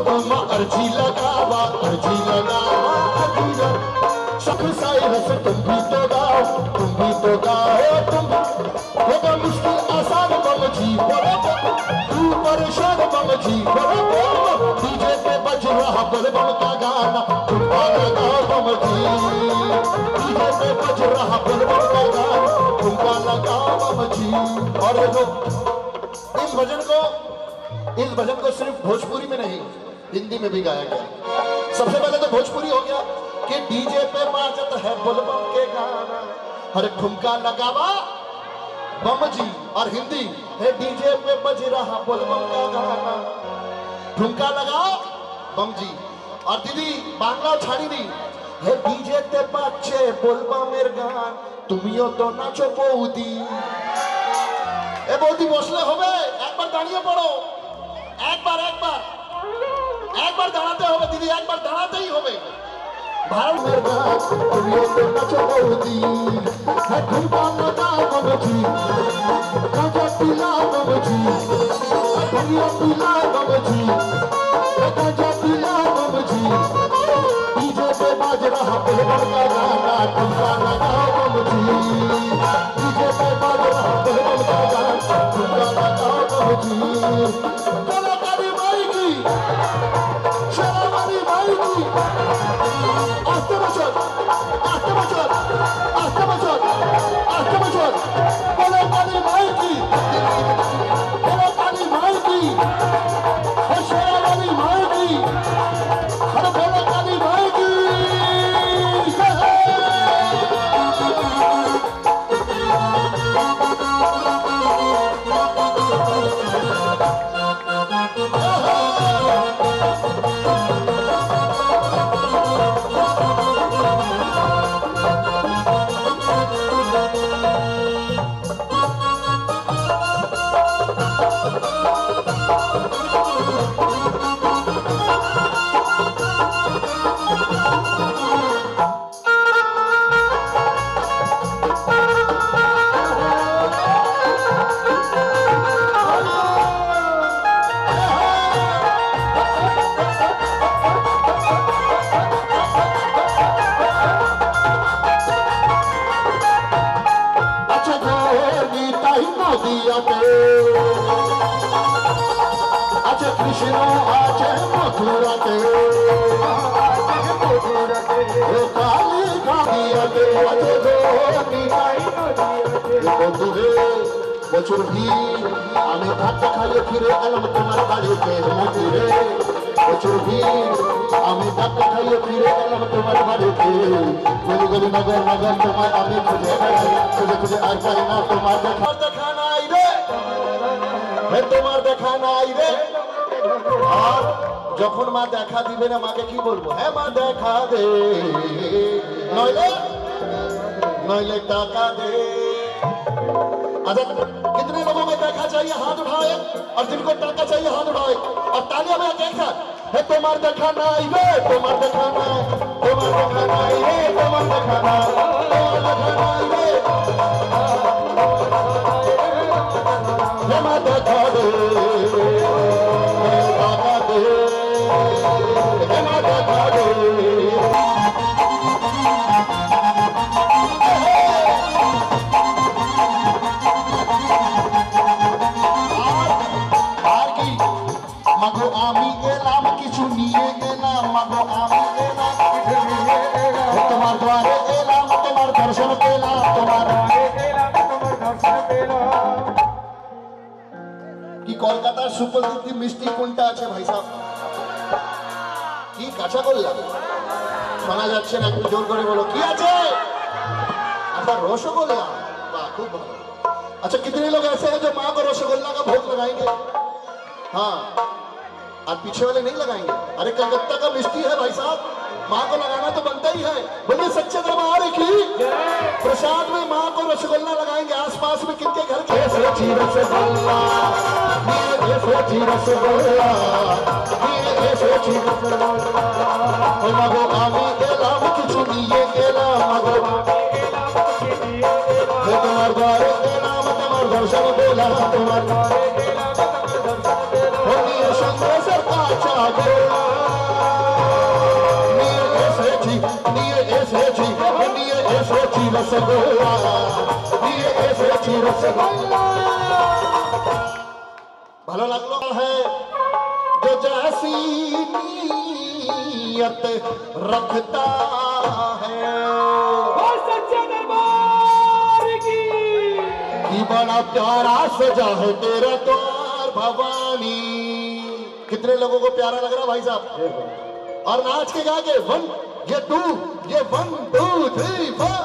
S7: बोल अर्जी लगावा सुख साई रस तुम भी तो गाओ तुम होगा मुश्किल आसान बम जी तू परेशान बम जी डीजे पे बज रहा बोलबम का गाना ठुमका लगाओ बम जी डीजे पे बज रहा बोलबम का गाना ठुमका लगाओ बम जी और देखो इस भजन को सिर्फ भोजपुरी में नहीं हिंदी में भी गाया गया सबसे पहले तो भोजपुरी हो गया कि डीजे पे बाजत है बोलबम के गाना हर ठुमका लगावा बम जी और हिंदी है डीजे पे बज रहा बोलबम का गाना ठुमका लगाओ बम जी और दीदी बांग्ला छाड़ी दी है डीजे ते पाछे बोलबमेर गान तुमियो तो नाचो बौदी ए बौदी बसले होबे एक बार दाঁড়িয়ে পড়ো एक बार दाঁড়াতে হবে দিদি একবার দাঁড়াতেই হবে। ভারত তুমিও তো নাচো বৌদি, হ্যাঁ ঘুমটা লাগা বাবুজি, গাঁজা পিলা বাবুজি, তুমিও পিলা বাবুজি, गाजा पिला बाबूजी, डीजे पे बाज रहा पेपर का गाना, ठुमका लगाओ बाबूजी, डीजे पे बाज रहा पेपर का गाना, ठुमका लगाओ बाबूजी। कलाकारी माई की, शराबानी माई की, आस्ते बचत, आस्ते बचत, आस्ते बचत, आस्ते बचत, कलाकारी माई की, कलाकारी माई की, शराबानी माई की, हर भोला काली माई की। अच्छा कृष्ण आचे मथुराते, काली गादियाते, बंधुरे बचुर भी आमी ধাক্কা খাইয়ে ফিরে এলাম তোমার বাড়িতে মথুরে, বছর भी आमी ধাক্কা খাইয়ে ফিরে এলাম তোমার বাড়িতে, গলি গলি নগর নগর তোমার আমি খুঁজে বেড়াই, খুঁজে খুঁজে আর পাই না তোমার দেখা নাই রে, তোমার দেখা নাই রে। আর যখন মা দেখা দিবে না মাকে কি বলবো, হ্যাঁ মা দেখা দে, নইলে নইলে টাকা दे। अच्छा कितने लोगों को देखा चाहिए हाथ उठाए, और जिनको टाका चाहिए हाथ उठाए, और तालियां में देखा है तुम्हार देखा नाई रे, तुम्हार देखा नाई, तुम्हार देखा नाई रे, तुम्हार देखा नाई, तुम्हार देखा नाई रे, मैं देखा दे, टाका दे, मैं देखा दे। মাগো আমি এলাম কিছু নিয়ে এলাম, মাগো আমি এলাম কিছু নিয়ে এলাম, তোমার দ্বারে এলাম তোমার দর্শন পেলাম, তোমার দ্বারে এলাম তোমার দর্শন পেলাম। কি কলকাতার সুপরিচিত মিষ্টি কোনটা আছে ভাই সাহেব? কি কাঁচাগোল্লা শোনা যাচ্ছে না, একটু জোর করে বলো কি আছে? আচ্ছা रसगुल्ला, वाह खूब भालो। अच्छा कितने लोग ऐसे हैं जो माँ को रसगुल्ला का भोग लगाएंगे? हाँ, और पीछे वाले नहीं लगाएंगे। अरे कलकत्ता का मिष्टी है भाई साहब, माँ को लगाना तो बनता ही है। बोलिए सच्चे दरबार की प्रसाद में माँ को रसगुल्ला लगाएंगे। आसपास में किनके घर के रसगुल्ला, मागो आमी एलाम किछु निये एलाम, मागो तुम्हार द्वारे एलाम तुम्हार दर्शन बेला, तुम्हार द्वारे एलाम तुम्हार दर्शन बेला, होनिए संदेशर काचा गोला, निये ऐसे छी रसगुल्ला, निये ऐसे छी रसगुल्ला। ভালো লাগলো है जो जैसी नीयत रखता है, कि बड़ा प्यारा सजा है तेरा द्वार भवानी। कितने लोगों को प्यारा लग रहा भाई साहब? और नाच के गा के 1 ये 2 ये 1 2 3 4।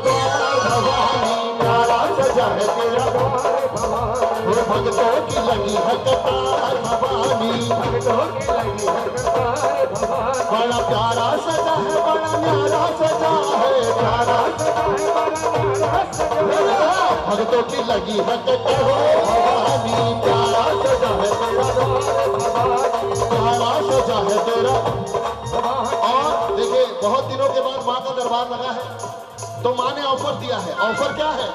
S7: द्वार भवानी, प्यारा सजा है तेरा द्वार भवानी, वो भक्तों की लगी है कतार भवानी, भक्तों की लगी है कतार भवानी, बड़ा प्यारा सजा है, बड़ा न्यारा सजा है, प्यारा सजा है, बड़ा न्यारा सजा है, भक्तों की लगी है कतार भवानी, प्यारा सजा है तेरा द्वार भवानी, प्यारा सजा है तेरा। और देखिए बहुत दिनों के बाद माँ का दरबार लगा है तो माँ ने ऑफर दिया है। ऑफर क्या है?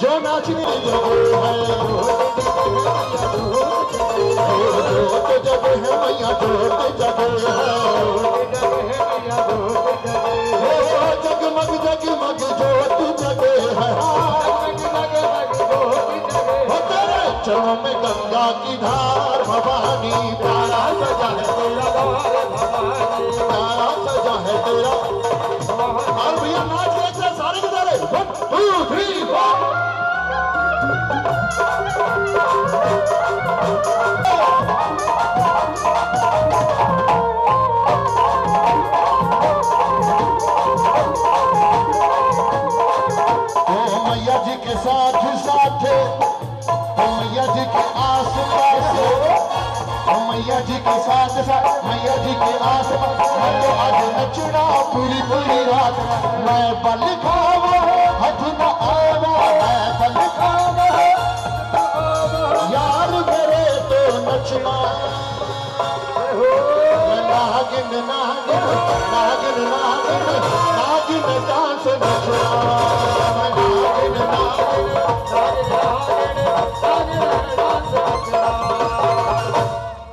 S7: जो नाचने जगह है, जोत जगह है मैया, जोत जगह है, जगमग जगमग जोत जगह है, तेरे चरणों में गंगा की धार भवानी, प्यारा सजा है तेरा द्वार भवानी, प्यारा सजा है तेरा। और भैया नाच के एक साथ सारे के सारे 1 2 3 4। ओ मैया जी के साथ साथ, ओ मैया जी के आस पास, ओ मैया जी के साथ साथ, मैया जी के आस पास, मैं तो आज नचना पूरी पूरी रात, मैं बल खावा हथ न आवा, मैं बल खावा यार मेरे तो नचना, नागिन नागिन नागिन नागिन नागिन डांस नचना, नागिन नागिन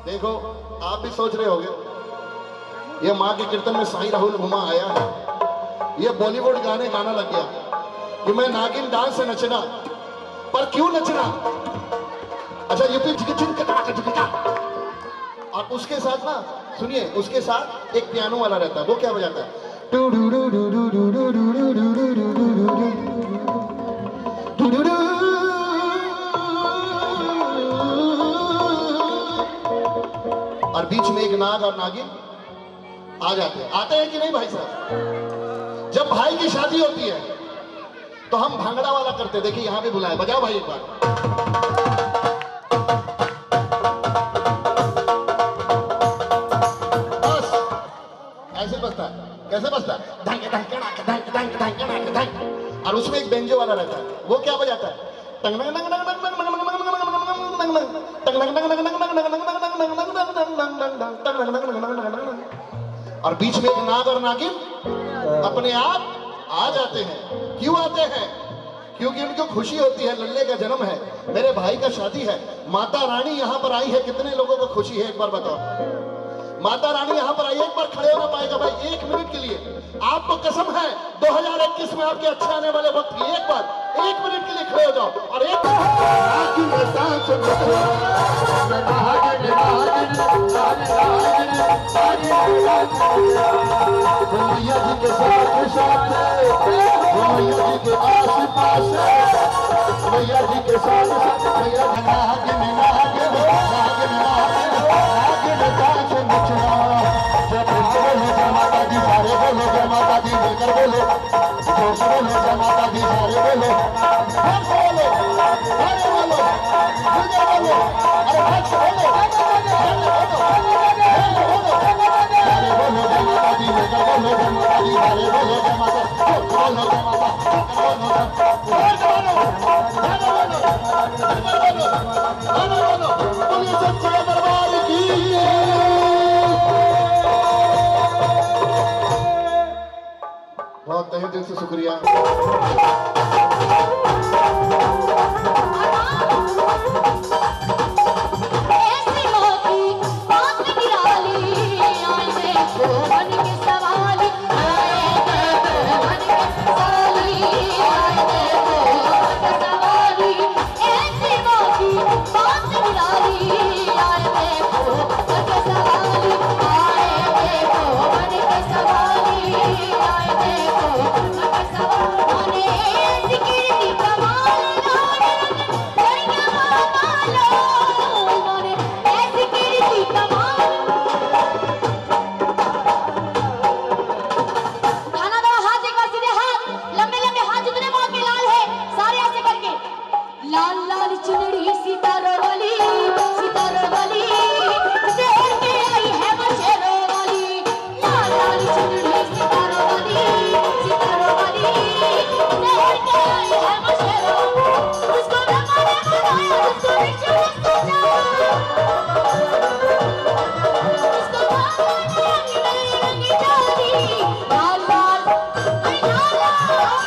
S7: देखो आप भी सोच रहे होंगे ये माँ के कीर्तन में साईं राहुल घुमा आया है, ये बॉलीवुड गाने गाना लग गया कि मैं नागिन डांस से नचना। पर क्यों नचना? अच्छा यूपी और उसके साथ ना सुनिए, उसके साथ एक पियानो वाला रहता है, वो क्या बजाता है? और बीच में एक नाग और नागिन आ जाते हैं। आते हैं कि नहीं भाई साहब? जब भाई की शादी होती है तो हम भांगड़ा वाला करते हैं। देखिए यहां भी बुलाए, बजाओ भाई एक बार। बस ऐसे बजता है। कैसे बजता है? धंक धंक धंक धंक धंक धंक धंक। और उसमें एक बेंजो वाला रहता है, वो क्या बजाता है? टंग टंग टंग टंग टंग टंग और बीच में एक नाग और नागिन अपने आप आ जाते हैं। क्यों आते हैं? क्योंकि उनको खुशी होती है, लल्ले का जन्म है, मेरे भाई का शादी है, माता रानी यहाँ पर आई है। कितने लोगों को खुशी है एक बार बताओ? माता रानी यहाँ पर आई है। एक बार खड़े होना पाएगा भाई 1 मिनट के लिए? आपको कसम है 2021 में आपके अच्छे आने वाले वक्त की एक बार 1 मिनट के लिए खड़े हो जाओ और एक मैया जी के साथ साथ, मैया जी के आस पास, मैया जी के साथ साथ, मैया नागिन नागिन नागिन नागिन डांस नचना। जब बोलो जय माता दी, सारे बोलो जय माता दी, मिलकर बोलो, जोश बोलो जय माता दी, सारे बोलो, हंस बोलो, अरे बोलो, मुझे बोलो, अरे हंस बोलो, अरे बोलो, सारे बोलो जय माता दी, मिलकर बोलो जय माता दी, सारे बोलो जय माता, जोश बोलो जय माता, बोलो बोलो सच्चे दरबार की। बहुत तहे दिल से शुक्रिया।
S5: सवाली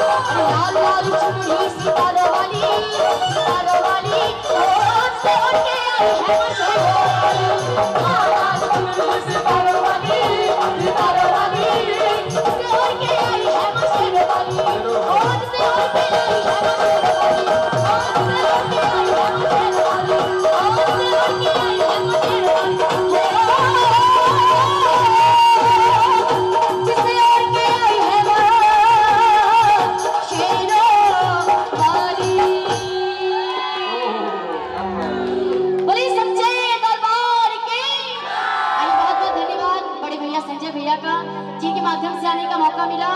S5: लाल लाल चुनरी सितारों वाली ओट से उठ के आई है मुझे वाली लाल लाल चुनरी सितारों वाली से उठ के आई है मुझे वाली ओट से उठ के आई है मुझे वाली ओट से उठ के आई है मुझे वाली ओट से उठ के आई है मुझे वाली जिसे उड़ के आई है वो शेरों वाली। बोली सच्चे दरबार के। आई बहुत बहुत धन्यवाद बड़े भैया संजय भैया का, जिनके माध्यम से आने का मौका मिला।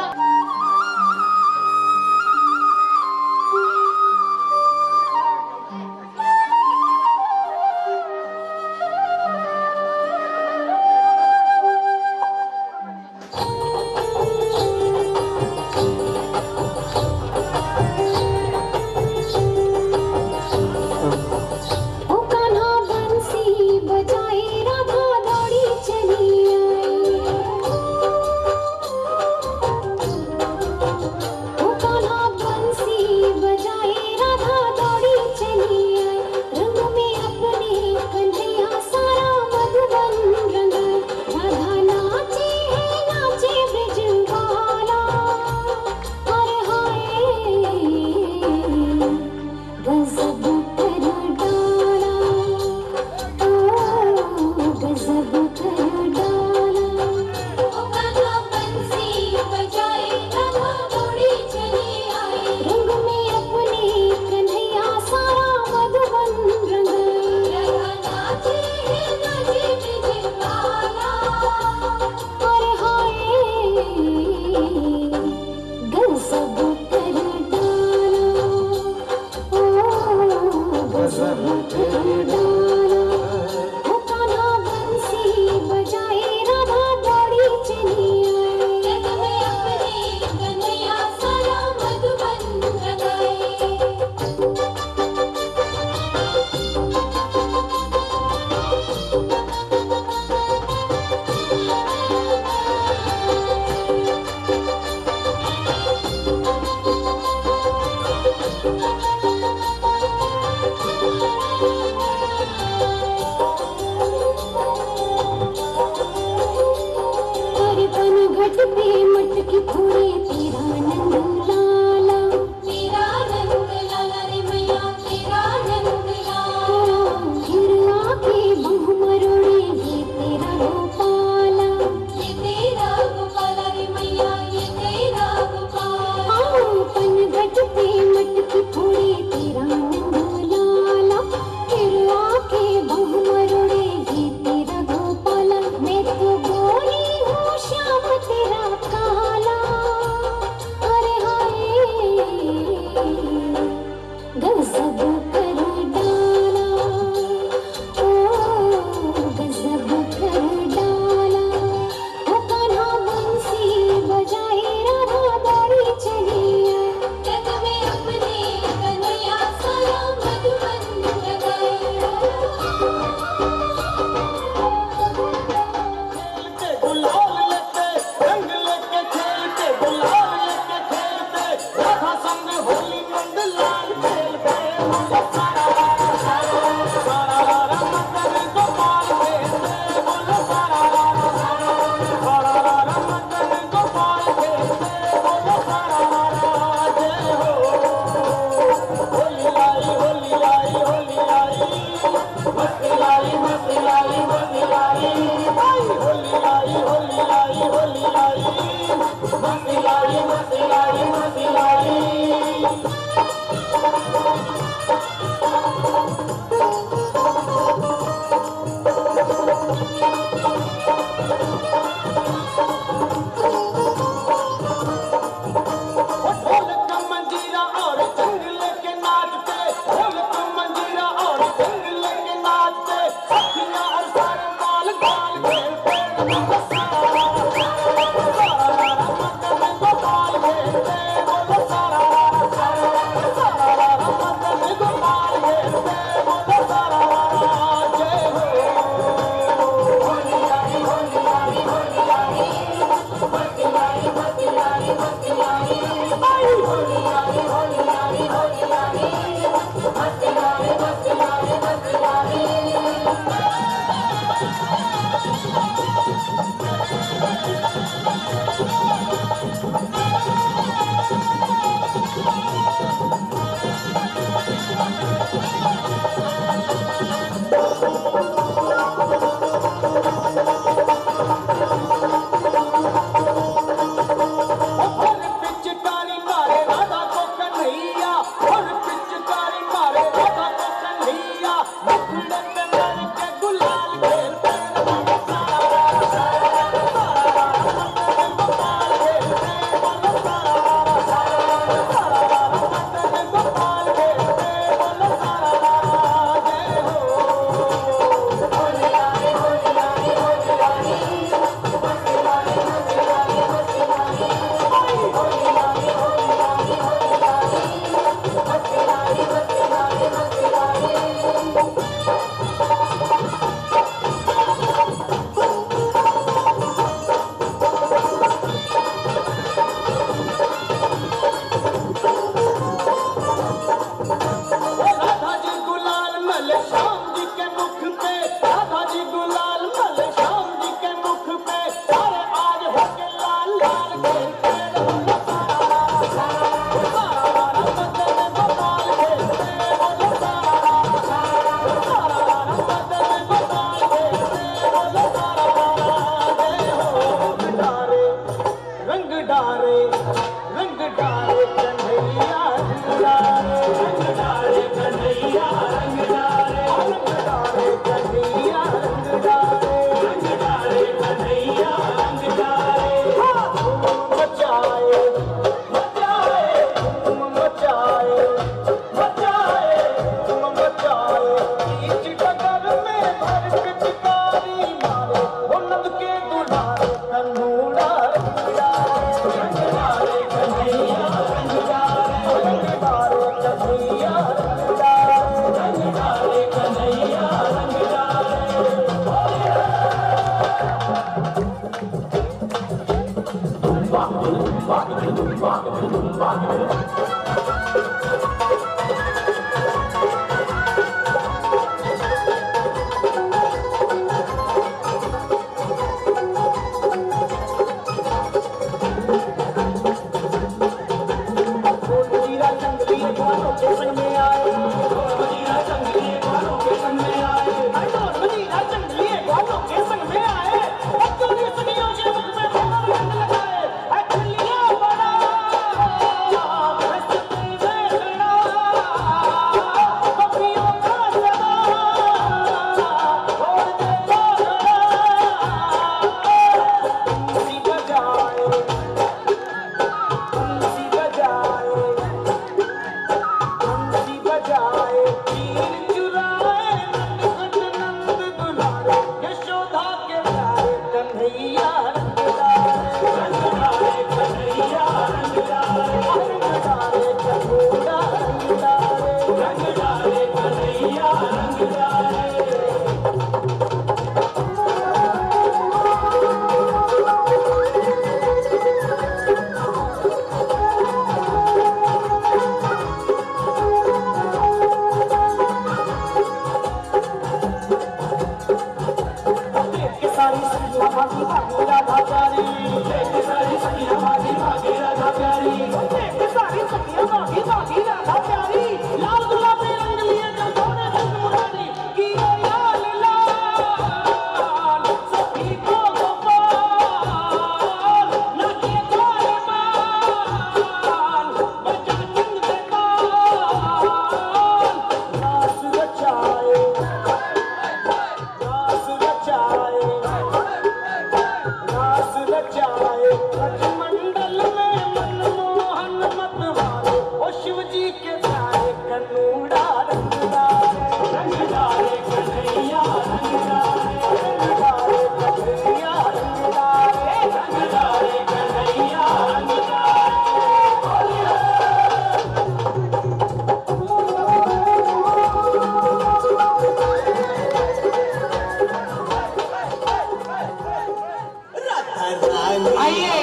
S6: आइए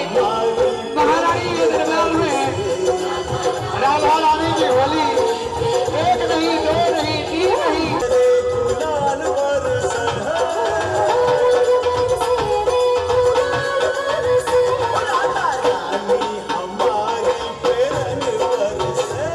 S6: महारानी के दरबार में
S2: रानी की होली, एक नहीं, दो नहीं, तीन नहीं। गुलाल बरसे रानी हमारी पे रंग बरसे।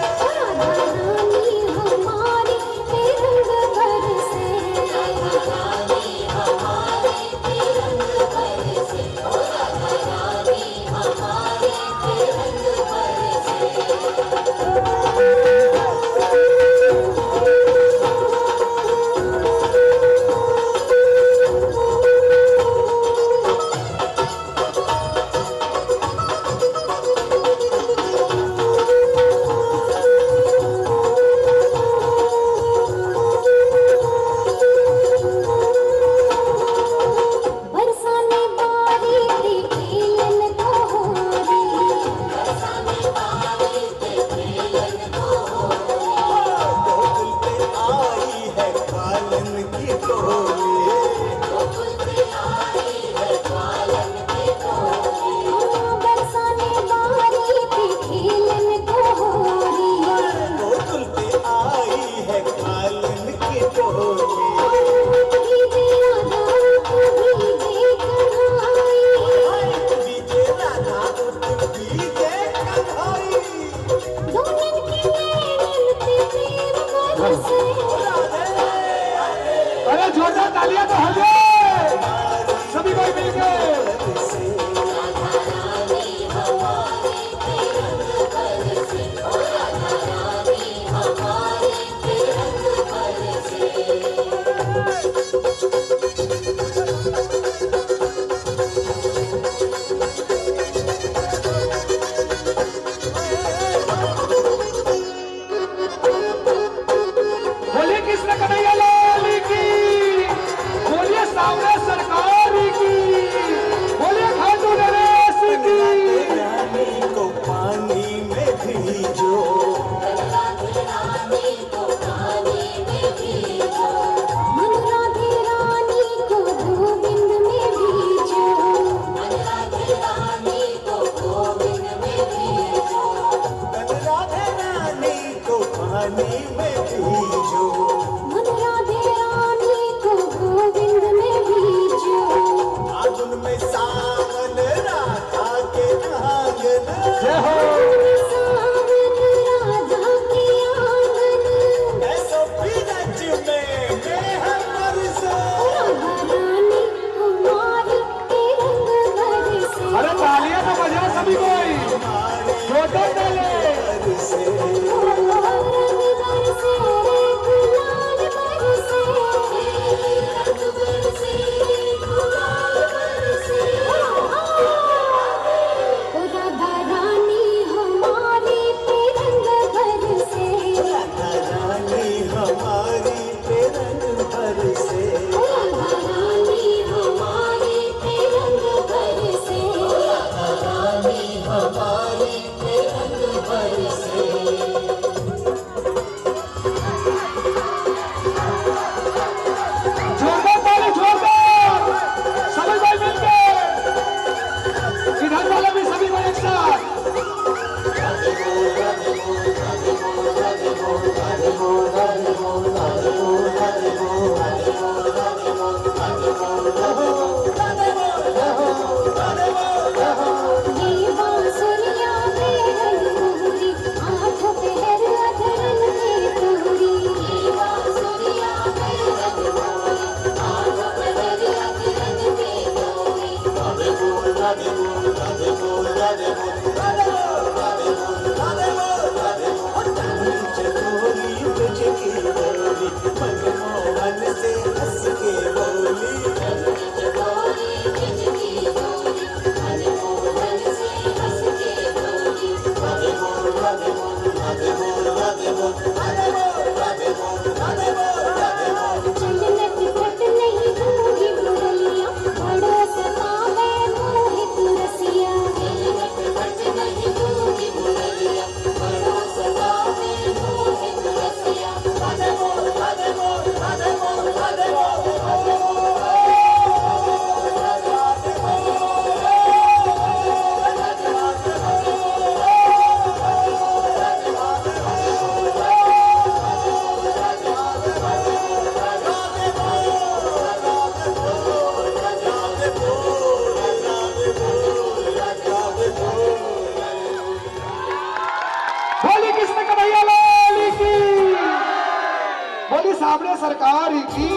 S2: अरे छोटा तालियां तो हो जाए सभी भाई मिलकर। बोलिए कृष्ण कन्हैया लाल की, बोलिए सामने सरकार की, बोलिए खाटू नरेश की। रानी को पानी में भीजो, राधे रानी को पानी में भीजो, आंगन में सावन राधा के आंगन। ऐसो बीरज में मेहर बरसे। अरे तालियां तो बजाओ सभी कोई, छोटे डाले।
S5: राधा रानी हो
S6: कन्हैया लाल की, बोली सामने सरकार की।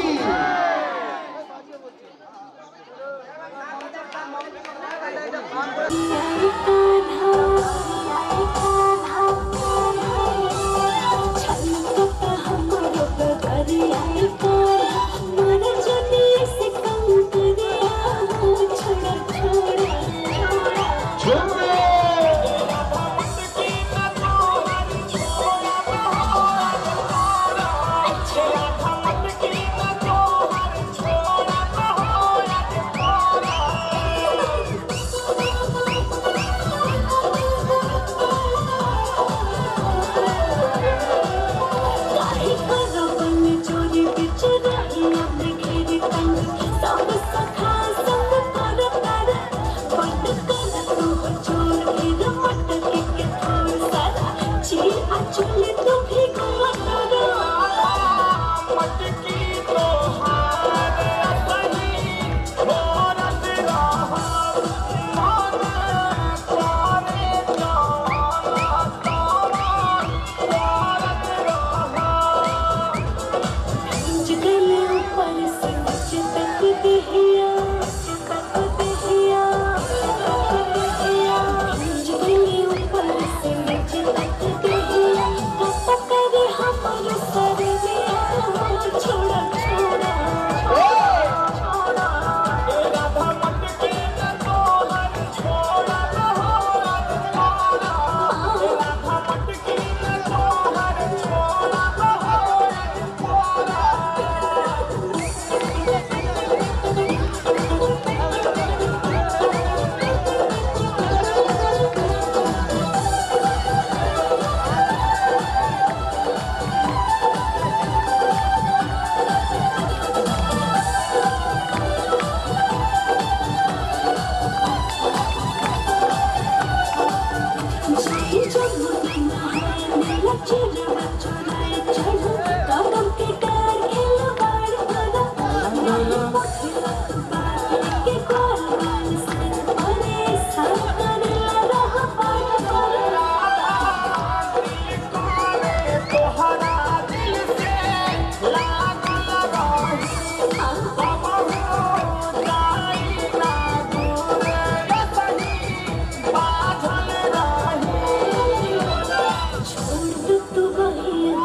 S5: छोड़ दो तू वही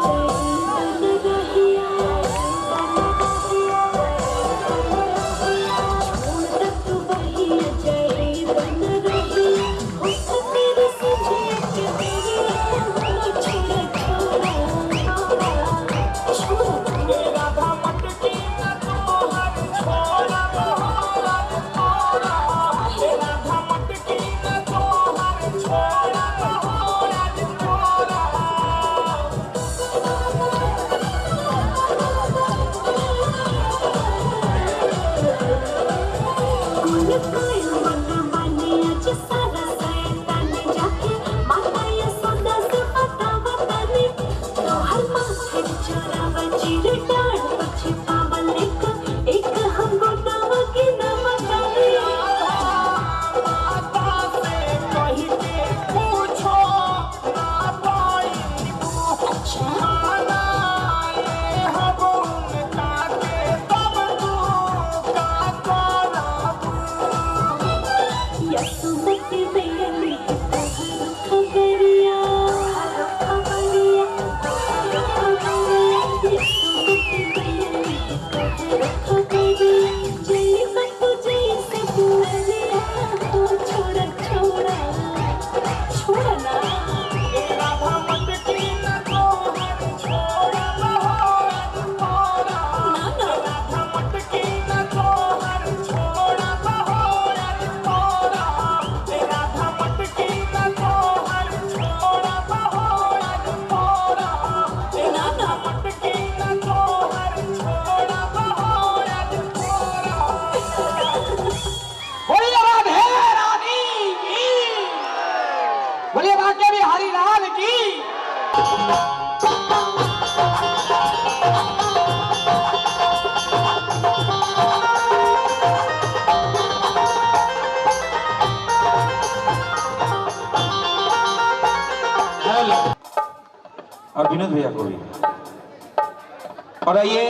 S9: और विनोद भैया को भी। और आइए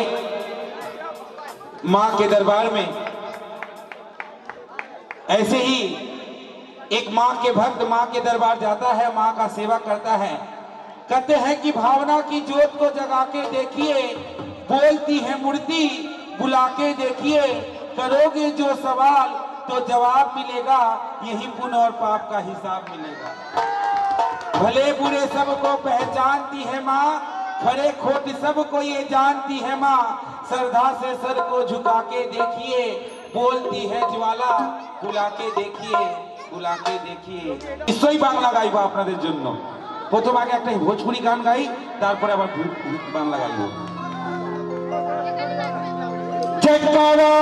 S9: मां के दरबार में ऐसे ही एक मां के भक्त मां के दरबार जाता है, मां का सेवा करता है। कहते हैं कि भावना की ज्योत को जगा के देखिए, बोलती है मूर्ति बुला के देखिए, करोगे जो सवाल तो जवाब मिलेगा, यही पुण्य और पाप का हिसाब मिलेगा। भले बुरे सबको पहचानती है माँ, खरे खोट सबको ये जानती है माँ। श्रद्धा से सर को झुका के देखिए, बोलती है ज्वाला बुला के देखिए, बुला के देखिए। নিশ্চয়ই বাংলা গাইবো আপনাদের জন্য। প্রথম আগে একটা ভোজপুরি গান গাই, তারপরে আবার বাংলা গাইবো। जयकारा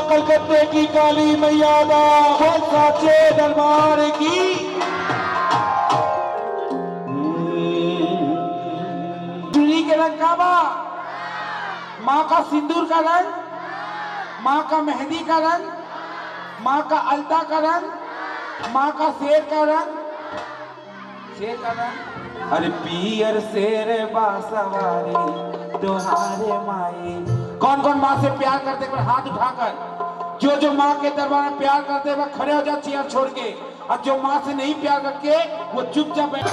S9: कलकत्ते की काली मैया दा, बोल साचे दरबार की। चुन्नी के रंग का बा, माँ का सिंदूर का रंग, माँ का मेहंदी का रंग, माँ का अलता का रंग, माँ का शेर का रंग, शेर का रंग। अरे पियर शेर बासवारी तुम्हारे माई। कौन कौन माँ से प्यार करते हैं हाथ उठाकर। जो जो माँ के दरबार में प्यार करते हैं वह खड़े हो जाए चेयर छोड़ के, और जो माँ से नहीं प्यार करके वो चुपचाप बैठ।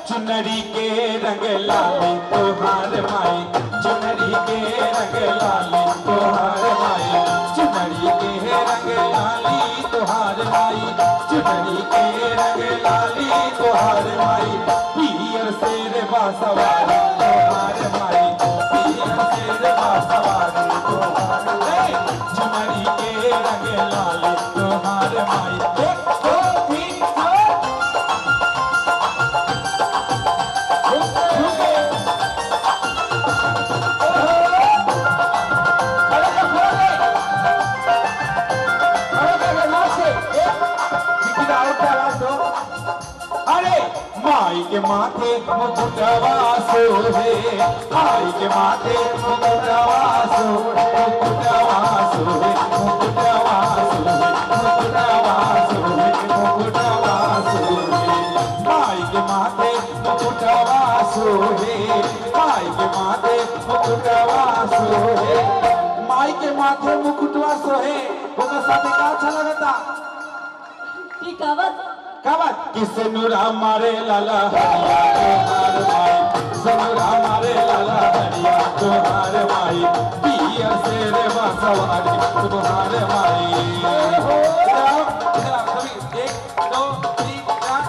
S9: चुनरी के रंग लाली तोहार माई, चुनरी के रंग लाली तोहार माई, चुनरी के रंग लाली तोहार माई, चुनरी के रंग लाली तोहार माई। पियर शेर बासवारी तोहार माई, पियर शेर बासवारी तोहार माई, चुनरी के रंग लाली तोहार माई। माई के माथे मुकुटवा सोहे, माई के माथे मुकुटवा सोहे, मुकुटवा सोहे, मुकुटवा सोहे, मुकुटवा सोहे, मुकुटवा सोहे। माई के माथे मुकुटवा सोहे, माई के माथे मुकुटवा सोहे। माई के माथे मुकुटवा सोहे, ओकर साथे का अच्छा लगता?
S5: ठीक आवत
S9: कावत किसनुरा मारे लाला हरिया तोहार माई, सनुरा मारे लाला हरिया तोहार माई, पिया शेर बासवारी तोहार माई। एक दो तीन चार।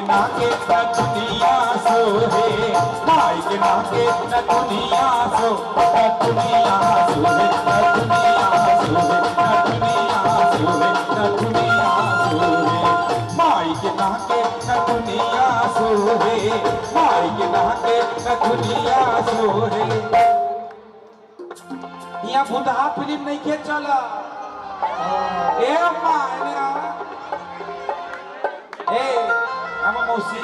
S9: नाके न दुनिया सोहे, माई के नाके न दुनिया सो, न दुनिया सोहे, न दुनिया सोहे, न दुनिया सोहे, न दुनिया सोहे। माई के नाके न दुनिया सोहे, माई के नाके न दुनिया सोहे। यहाँ भूतहा फिल्म नहीं के चला ए अम्मा ए हम मौसी।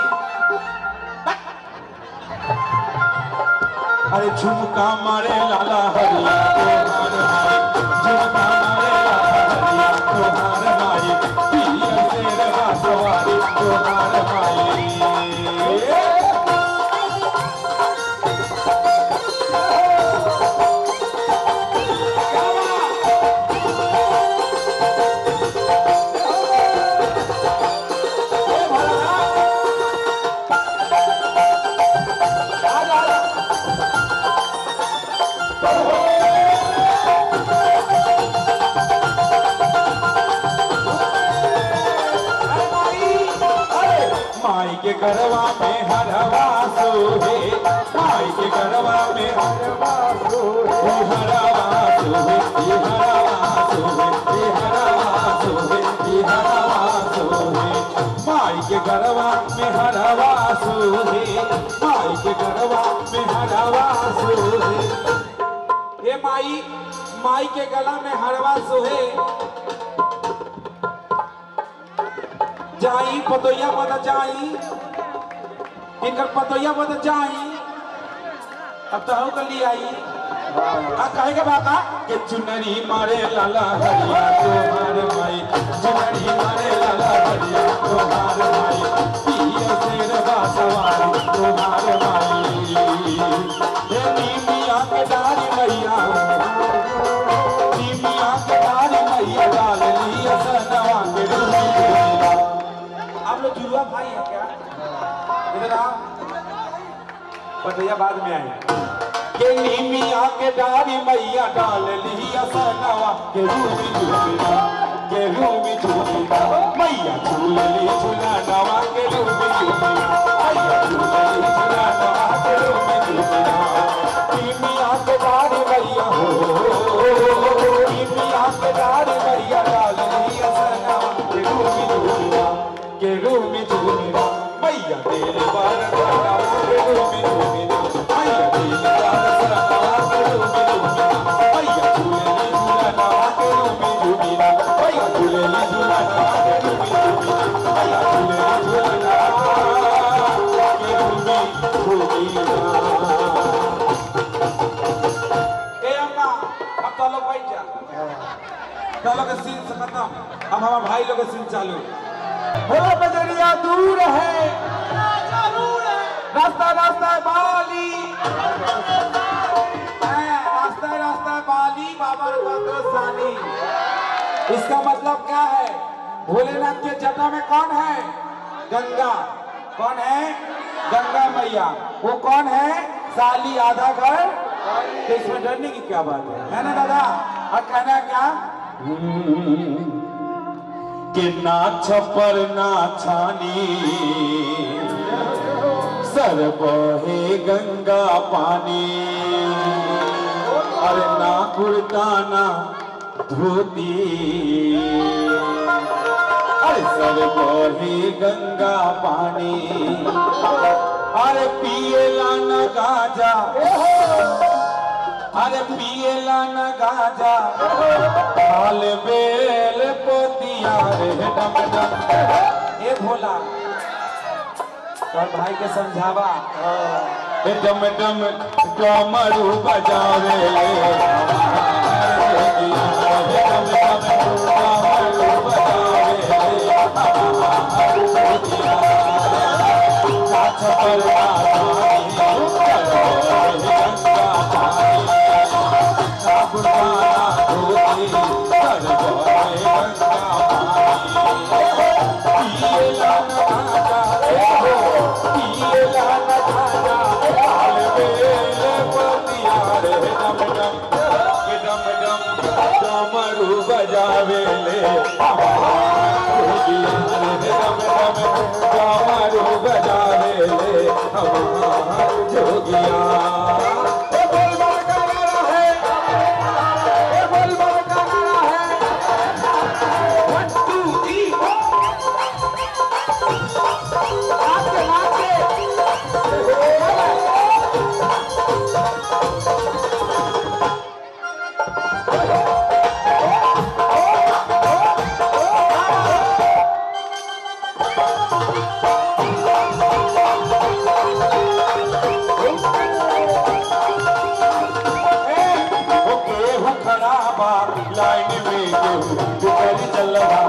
S9: अरे झुमका मारे लाला हरिया तोहार माई, झुमका मारे लाला हरिया तोहार माई, पिया शेर बासवारी तोहार माई। माई के गरवा में हरवा सोहे, माई के गरवा में हरवा सोहे, हरवा सोहे, हरवा सोहे, हरवा सोहे, हरवा सोहे माई के गरबा में हरवा सोहे माई के गरबा में हरवा सोहे ये माई के गला में हरवा सोहे जाई पतोया बद जाई इनकर पतोया बद जाई अब तो कर ली आई कहेगा बाका के चुनरी मारे लाला हरिया तोहार माई चुनरी मारे लाला हरिया तोहार माई पिया शेर बासवारी तोहार माई हे नीमिया के डारी मैया नीमिया के डारी मैया डाल लिया सनवा के डूबी आप लोग जुड़वा भाई है क्या इधर आओ पतैया बाद में आए के नीमिया के डारी मैया डाल लिया सनवा के रूबी झूमिया मैया झूल ली झूला नवा के रूबी झूमिया मैया झूल ली झूला नवा के रूबी झूमिया नीमिया के डारी मैया हो नीमिया के डारी मैया डाल लिया सनवा के रूबी झूमिया मैया तेरे बार डाला के रूबी झूमिया मैया तेरे बार सनवा के रूबी झूमिया मैया झूल ली झूला नवा के रूबी झूमिया मैया झूल ली झूला नवा के रूबी झूमिया मैया झूल ली झूला नवा के रूबी झूमिया ए अम्मा अब तो लोग बैठ जा तो लोग का सीन से खत्म अब हमारा भाई लोग का सीन चालू हो बजरिया दूर है रास्ता रास्ता बाली रास्ता बाली बाबा सानी इसका मतलब क्या है भोलेनाथ के जटा में कौन है गंगा कौन है गंगा मैया वो कौन है साली आधा घर तो इसमें डरने की क्या बात है ना दादा और कहना क्या कि ना छपर ना छानी सर बहे गंगा पानी अरे ना कुर्ता ना धोती अरे सर बहे गंगा पानी अरे पिएला न गाजा अरे पिएला न गाजा हाल बेल पोतिया रे डम डम ए भोला और भाई के समझावा ए डम डम डमरू बजावे बजावे ले बजावे ले जोगिया लाइन में चल रहा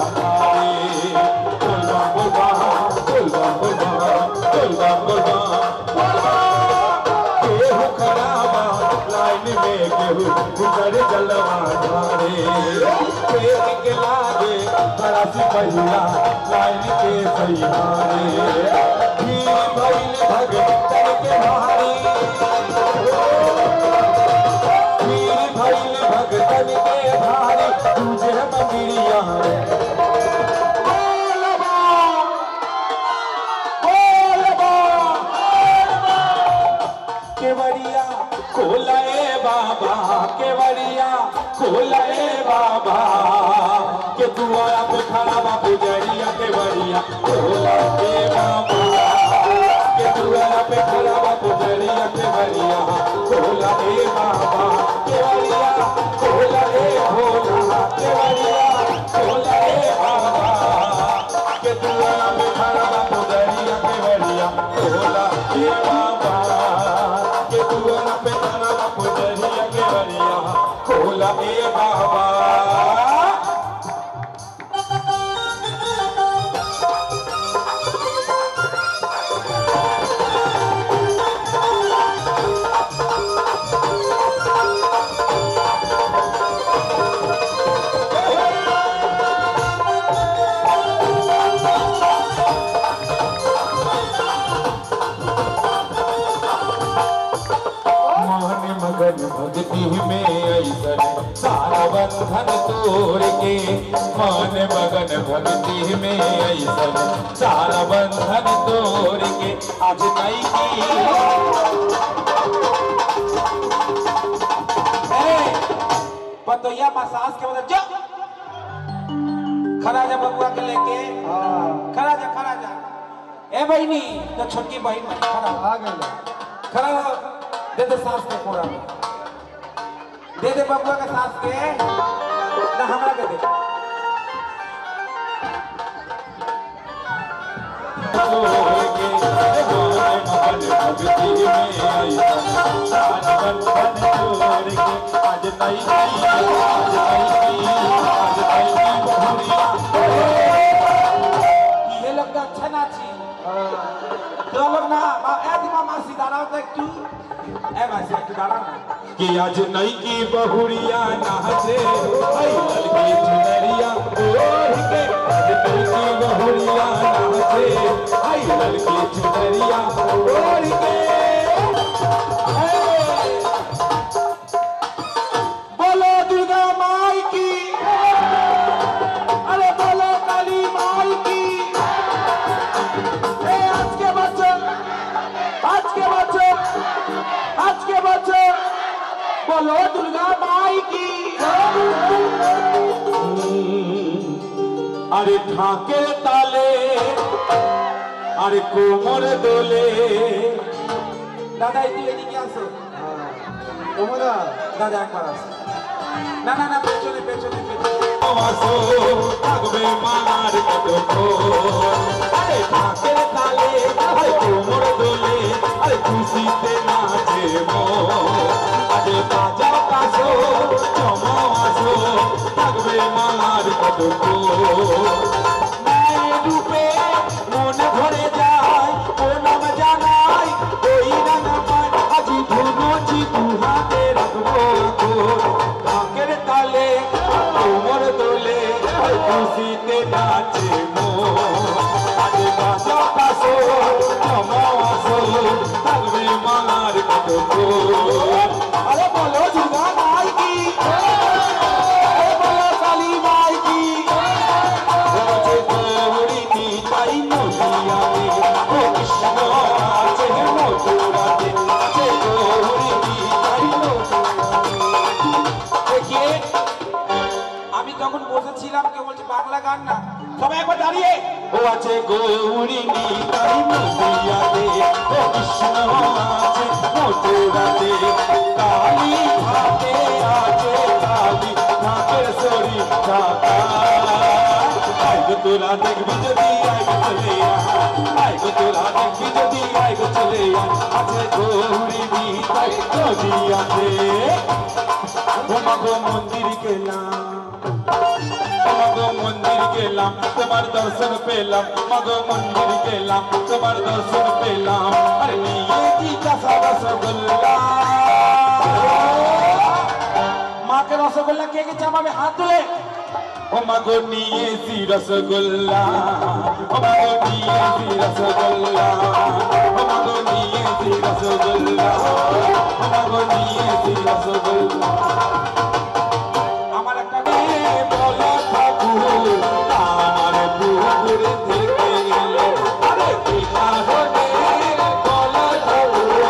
S9: लाइन में गुजर जलवा धारे के लागे बड़ा सिपहिया लाइन के सैयारे भगतन के भारी भगतन के भारी तुझे मंदिरिया केवड़िया खोलाए बाबा केवड़िया खोलाए बाबा के दुआरा पे खड़ा बाबू बंधन तोड़ के मान मगन भक्ति में ऐसन सारा बंधन तोड़ के आज नहीं की पतोया मसाज के बदल जा खड़ा जा बबुआ के लेके खड़ा जा ए बहनी तो छोटकी बहन बनी खड़ा हो दे दे सास के पूरा दे दे बबुआ के सास के ना हमरा के दे ये लोग अच्छा नाची तो लोग ना मासी दारा होता है तू ए मासी तू दारा ना कि आज नई की बहुरिया नाचे आई लड़की चुनरिया ओढ़ के आज नई की बहुरिया नाचे आई लड़की चुनरिया ओढ़ के बोलो दुर्गा माई की अरे बोलो काली माई की आज के बच्चे बोलो दुर्गा माई की अरे ठाके ताले अरे कोमर दोले दादा इतनी क्या सो कोमरा दादा एक बार ना पेचो वासो तगबे मार कतो अरे ठाके ताले अरे कोमर दोले अरे खुशी ते नाचे मो अरे बाजा पासो चमो आसो तगबे मार कतो मैं रूपे मन भरे जाय कोनम जानाय कोई ना नमन अजी धुनो जी दुहा के रखबो को ठाके ताले कोमर दोले खुशी ते नाचे मो अरे बाजा पासो चमो आसो तगबे मार कतो अरे बोलो दुर्गा माई की अरे बोलो काली माई की मुझे गौरी की ताई मोतिया दे ओ कृष्ण आचे मोतुरा दे मुझे गौरी की ताई मोतुरा देखिए আমি তখন বসেছিলাম কে বলছে বাংলা গান না সবাই একবার দাঁড়িয়ে ও আছে গৌরী নিতাই মোতিয়া দে ও কৃষ্ণ আছে মোতরা দে কালী ঘাটে আছে কালী ঘাটের সরি ঢাকা আইগো তোরা দেখবি যদি আইগো চলে আইগো তোরা দেখবি যদি আইগো চলে আছে গৌরী নিতাই নদী আছে ও মাগো মন্দির গেলাম মাগো মন্দির গেলাম তোমার দর্শন পেলাম মাগো মন্দির গেলাম তোমার দর্শন পেলাম আরে নিয়ে কি কাঁচা রসগোল্লা মাকে রসগোল্লা কে কে চাপাবে হাত তুলে ও মাগো নিয়েছি রসগোল্লা ও মাগো নিয়েছি রসগোল্লা ও মাগো নিয়েছি রসগোল্লা ও মাগো নিয়েছি রসগোল্লা আমার একটা মেয়ে বলো ঠাকুর আমার পুকুর থেকে এলো আরে কি কারণে বলো ঠাকুর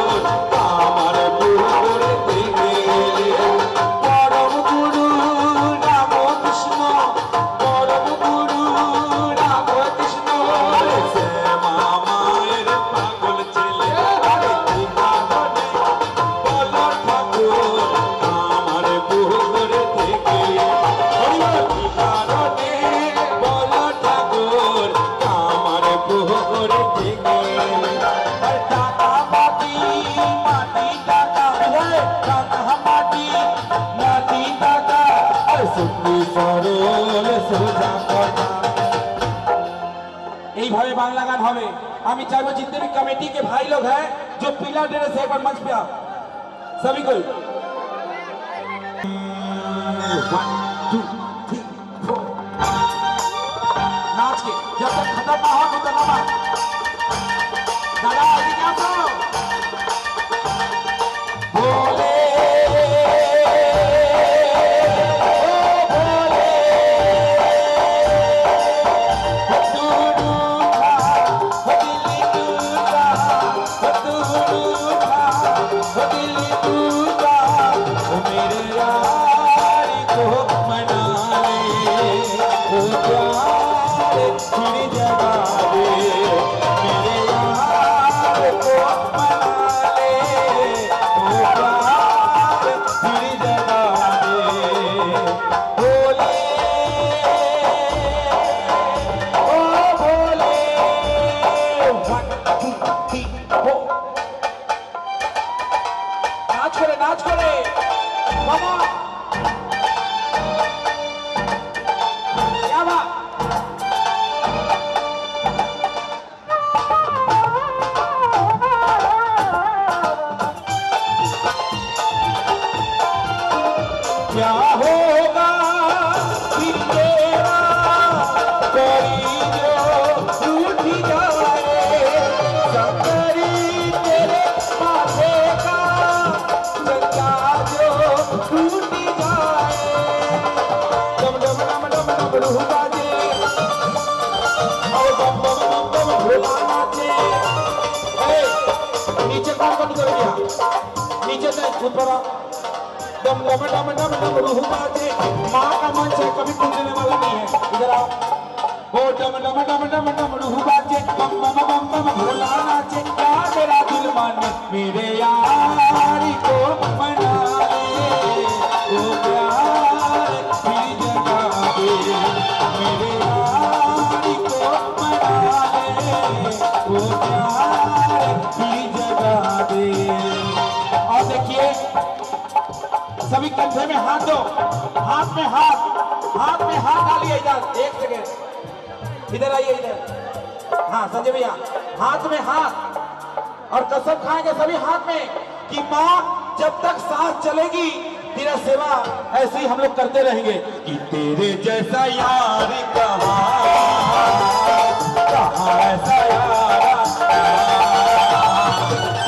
S9: আমার পুকুর থেকে এলো পরম গুরু রামকৃষ্ণ পরম গুরু রামকৃষ্ণ সে মামায়ের পাগল ছেলে আরে কি কারণে বলো ঠাকুর আমার পুকুর থেকে কি কারণে বলো ঠাকুর আমার পুকুর থেকে টাকা মাটি মাটি টাকা টাকা মাটি মাটি টাকা আর সুখী সরল সোজা কথা এইভাবে বাংলা গান হবে আমি চাইবো जितने भी कमेटी के भाई लोग हैं जो पीला ड्रेस है एक बार मंच पे आओ सभी को 1 2 3 4 नाच के जब तक खत्म ना हो तो ना दादा आगे क्या करो बोले फिर जगा दे, मेरे यार को मना ले, ओ प्यार फिर जगा दे। भोले ओ भोले, 1 2 3 4, नाच करे मामा, क्या बात। क्या होगा फिर तेरा कोई जो टूट जाए, संगरी तेरे माथे का चंदा जो टूट जाए। डम डम डम डम डम रूह बाजे, और बम बम बम बम भोला नाचे। नीचे कौन कौन उतर गया, नीचे से ऊपर आओ। डम डम डम डम डम रूह बाजे, माँ का मंच है कभी टूटने वाला नहीं है, इधर आओ। ओ डम डम डम डम डम रूह बाजे, बम बम बम बम भोला नाचे। क्या मेरा दिल माने, मेरे यार को मना ले, ओ प्यार फिर जगा दे, मेरे यार को मना ले, ओ प्यार फिर जगा दे। और देखिए सभी कंधे में हाथ दो, हाथ में हाथ डालिए। इधर एक सेकेंड, इधर आइए, इधर। हाँ संजय भैया, हाथ में हाथ, और कसम खाएंगे सभी हाथ में कि माँ जब तक सांस चलेगी तेरा सेवा ऐसे ही हम लोग करते रहेंगे। कि तेरे जैसा यार कहाँ ऐसा यार,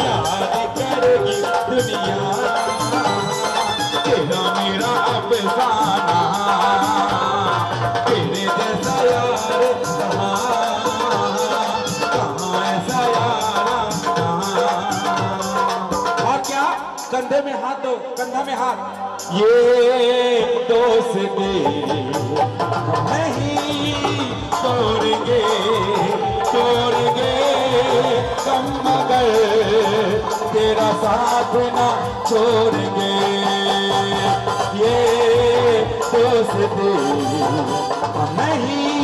S9: याद करेगी दुनिया तेरा मेरा अफसाना, तेरे जैसा यार कहाँ ऐसा यार कहाँ। और क्या, कंधे में हाथ दो, कंधा में हाथ। ये दोस्ती नहीं तोड़ेंगे कम, मगर तेरा साथ ना छोड़ेंगे। ये दोस्ती नहीं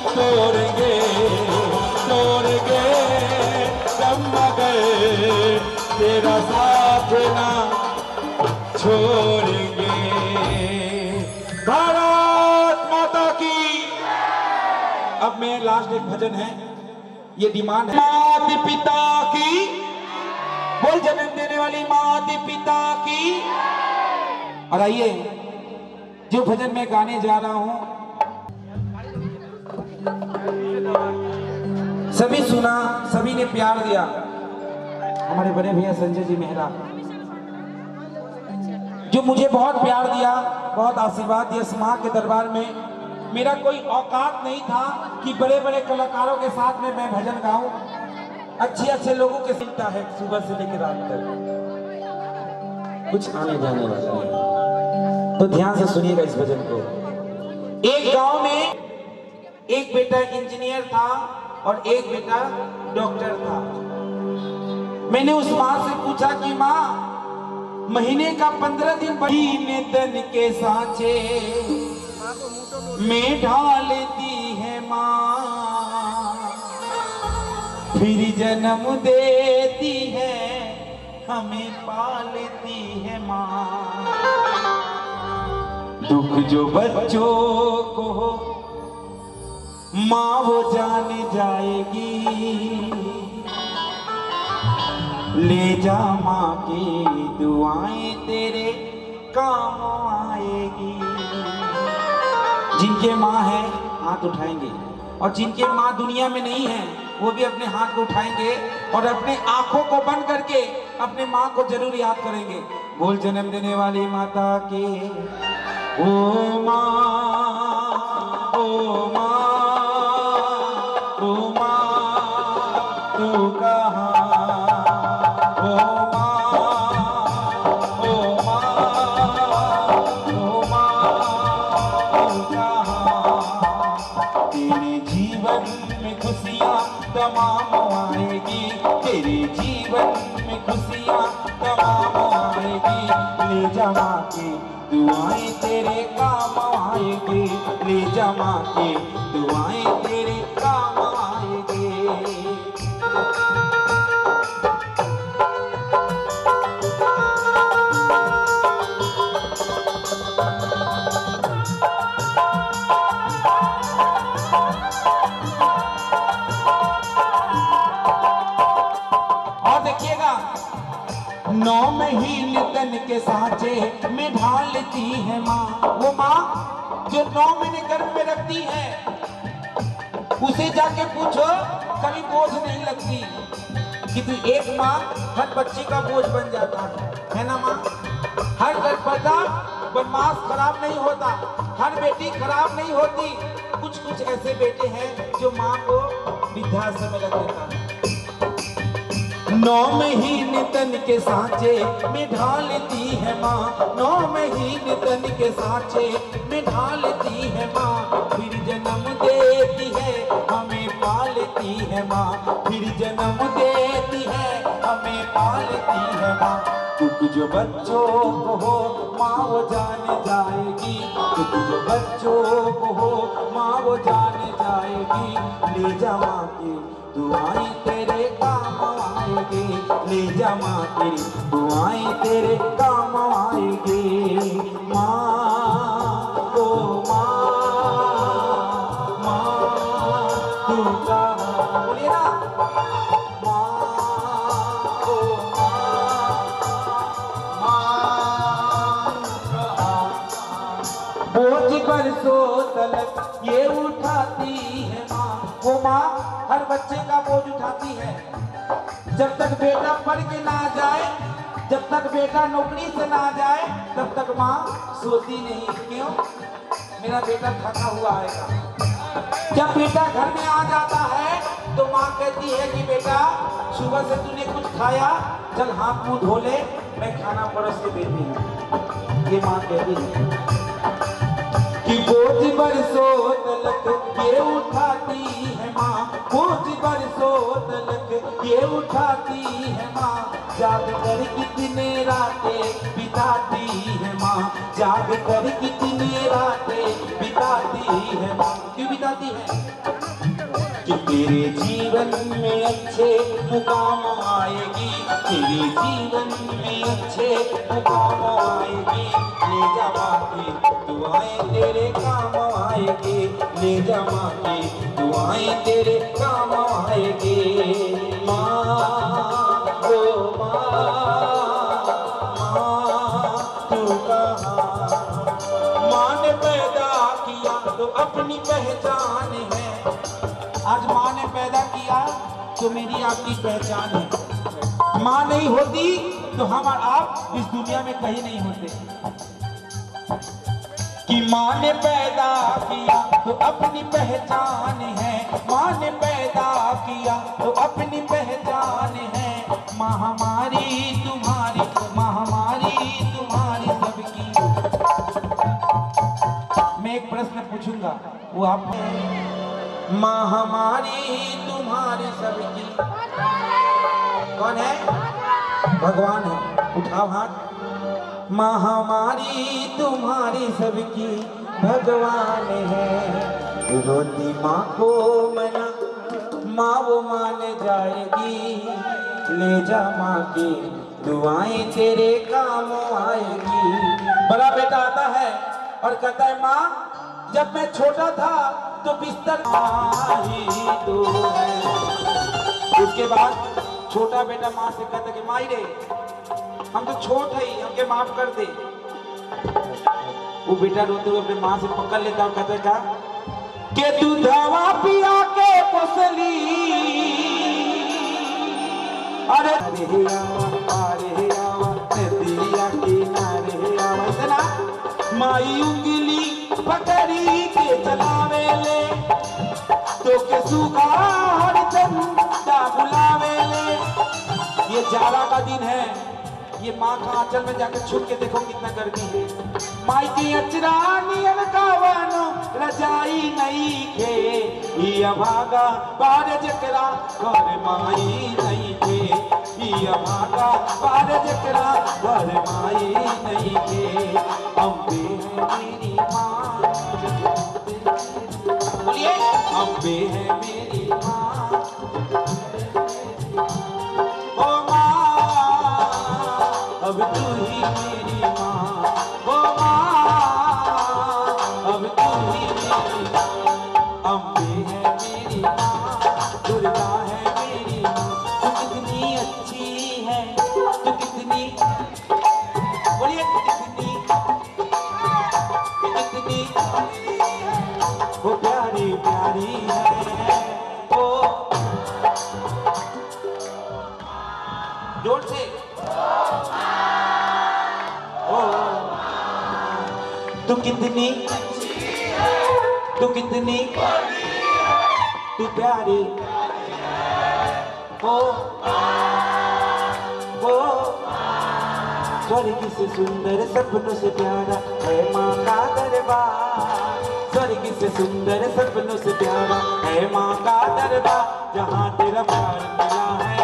S9: तोड़ेंगे कम, मगर तेरा साथ ना छोड़ेंगे। भारत माता की। अब मैं लास्ट एक भजन है, ये डिमांड है। माता पिता की बोल, जन्म देने वाली माता पिता की। और आइए जो भजन मैं गाने जा रहा हूं, सभी सुना, सभी ने प्यार दिया। हमारे बड़े भैया संजय जी मेहरा, जो मुझे बहुत प्यार दिया, बहुत आशीर्वाद दिया। इस मां के दरबार में मेरा कोई औकात नहीं था कि बड़े बड़े कलाकारों के साथ में मैं भजन गाऊं। अच्छे लोगों के चिंता है सुबह से लेकर रात तक, कुछ आने जाने वाला नहीं। तो ध्यान से सुनिएगा इस भजन को। एक गांव में एक बेटा इंजीनियर था और एक बेटा डॉक्टर था। मैंने उस माँ से पूछा कि माँ, महीने का 15 दिन महीने तन के सांचे में ढालती है माँ, फिर जन्म देती है हमें पालती है माँ। दुख जो बच्चों को हो माँ वो जान जाएगी, ले जा माँ की दुआएं तेरे काम आएगी। जिनके माँ है हाथ उठाएंगे, और जिनके माँ दुनिया में नहीं है वो भी अपने हाथ को उठाएंगे और अपने आंखों को बंद करके अपने माँ को जरूर याद करेंगे। बोल जन्म देने वाली माता के ओ माँ, ओ माँ, ओ माँ तू कहाँ, ओ माँ, ओ माँ, ओ माँ तू कहाँ। तेरे जी जीवन में खुशियाँ तमाम आएगी, तेरे जीवन में खुशियाँ तमाम आएगी। ले जा माँ की दुआएं तेरे काम आएगी, ले जा माँ की दुआएं तेरे काम आएगी। और देखिएगा, 9 महीने तन के साँचे में ढालती है माँ, वो माँ जो 9 महीने गर्भ में रखती है, उसे जाके पूछो कभी बोझ नहीं लगती। कि तू एक माँ हर बच्ची का बोझ बन जाता है ना माँ? हर गर्भवती बदमाश खराब नहीं होता, हर बेटी खराब नहीं होती। कुछ कुछ ऐसे बेटे हैं जो माँ को वृद्धाश्रम में रख देता है। 9 महीने तन के साँचे में ढालती है माँ, 9 महीने तन के साँचे में ढालती है माँ। फिर जन्म देती है हमें पालती है माँ, फिर जन्म देती है हमें पालती है माँ। दुख जो बच्चों को हो माँ वो जान जाएगी, दुख जो बच्चों को हो माँ वो जान जाएगी। ले जा माँ की दुआएं तेरे काम आएगी, ले जा माँ तेरी दुआएं तेरे काम आएगी। माँ ओ माँ तू कहाँ, बोलिए ना, माँ ओ बोझ बरसों तलक ये उठाती है माँ, वो माँ हर बच्चे का बोझ उठाती है। जब तक बेटा पढ़ के ना जाए, जब तक बेटा नौकरी से ना जाए, तब तक माँ सोती नहीं। क्यों? मेरा बेटा थका हुआ आएगा। जब बेटा घर में आ जाता है तो माँ कहती है कि बेटा सुबह से तूने कुछ खाया, चल हाथ मुंह धो ले, मैं खाना परोस के देती हूँ। ये माँ कहती है कि बोझ बरसों तलक ये उठाती है माँ, बोझ बरसों तलक ये उठाती है माँ। जाग कर कितने रातें बिताती है माँ, जाग कर कितने रातें बिताती है माँ। क्यों बिताती है? कि तेरे जीवन में अच्छे मुकाम आएगी, तेरे जीवन में अच्छे मुकाम आएगी। ले जा माँ की दुआएं तेरे काम आएगी, ले जा माँ की दुआएं तेरे काम आएगी। माँ ओ माँ तू कहाँ, माँ ने पैदा किया तो अपनी पहचान है। आज माँ ने पैदा किया तो मेरी आपकी पहचान है। माँ नहीं होती तो हम और आप इस दुनिया में कहीं नहीं होते। कि माँ ने पैदा किया तो अपनी पहचान है, माँ ने पैदा किया तो अपनी पहचान है। माँ हमारी तुम्हारी, माँ हमारी तुम्हारी सबकी। मैं एक प्रश्न पूछूंगा, वो आप माँ हमारी तुम्हारी सबकी कौन है? भगवान है। उठाओ हाथ। माँ हमारी तुम्हारी सबकी भगवान है। रोती माँ को मना, माँ वो मान जाएगी। ले जा माँ की दुआएं तेरे काम आएगी। बड़ा बेटा आता है और कहता है माँ जब मैं छोटा था तो बिस्तर ही तो है। उसके बाद छोटा बेटा माँ से कहता कि माई रे हम तो छोट है, हमके माफ कर दे। वो बेटा रोते हुए अपने माँ से पकड़ लेता और कहता क्या कि तू दवा पिया के पोसली, अरे अरे आवा नदिया किनारे आवा। इतना माई उंगली पकड़ी के चलावे ले तो के सूखा हर चंदा बुलावे ले। ये जाड़ा का दिन है, ये माँ का आंचल में जाकर छुप के देखो कितना गर्मी है। माई की अचरा नियन कावानो रजाई नहीं खे ये भागा बार जकरा घर माई नहीं खे ये भागा बार जकरा घर माई नहीं खे अम्बे है मेरी माँ बोलिए अम्बे है मेरी माँ ओ माँ अब तू ही मेरी माँ ओ माँ अब तू ही मेरी माँ अम्बे है मेरी माँ दुर्गा है मेरी माँ तू कितनी अच्छी है तू कितनी बोलिए कितनी वो प्यारी प्यारी है वो जोर से ओ तू कितनी तू कितनी तू प्यारी हो स्वर्ग से सुंदर सपनों से प्यारा है माँ का दरबार स्वर्ग से सुंदर सपनों से प्यारा है माँ का दरबार जहाँ तेरा प्यार मिला है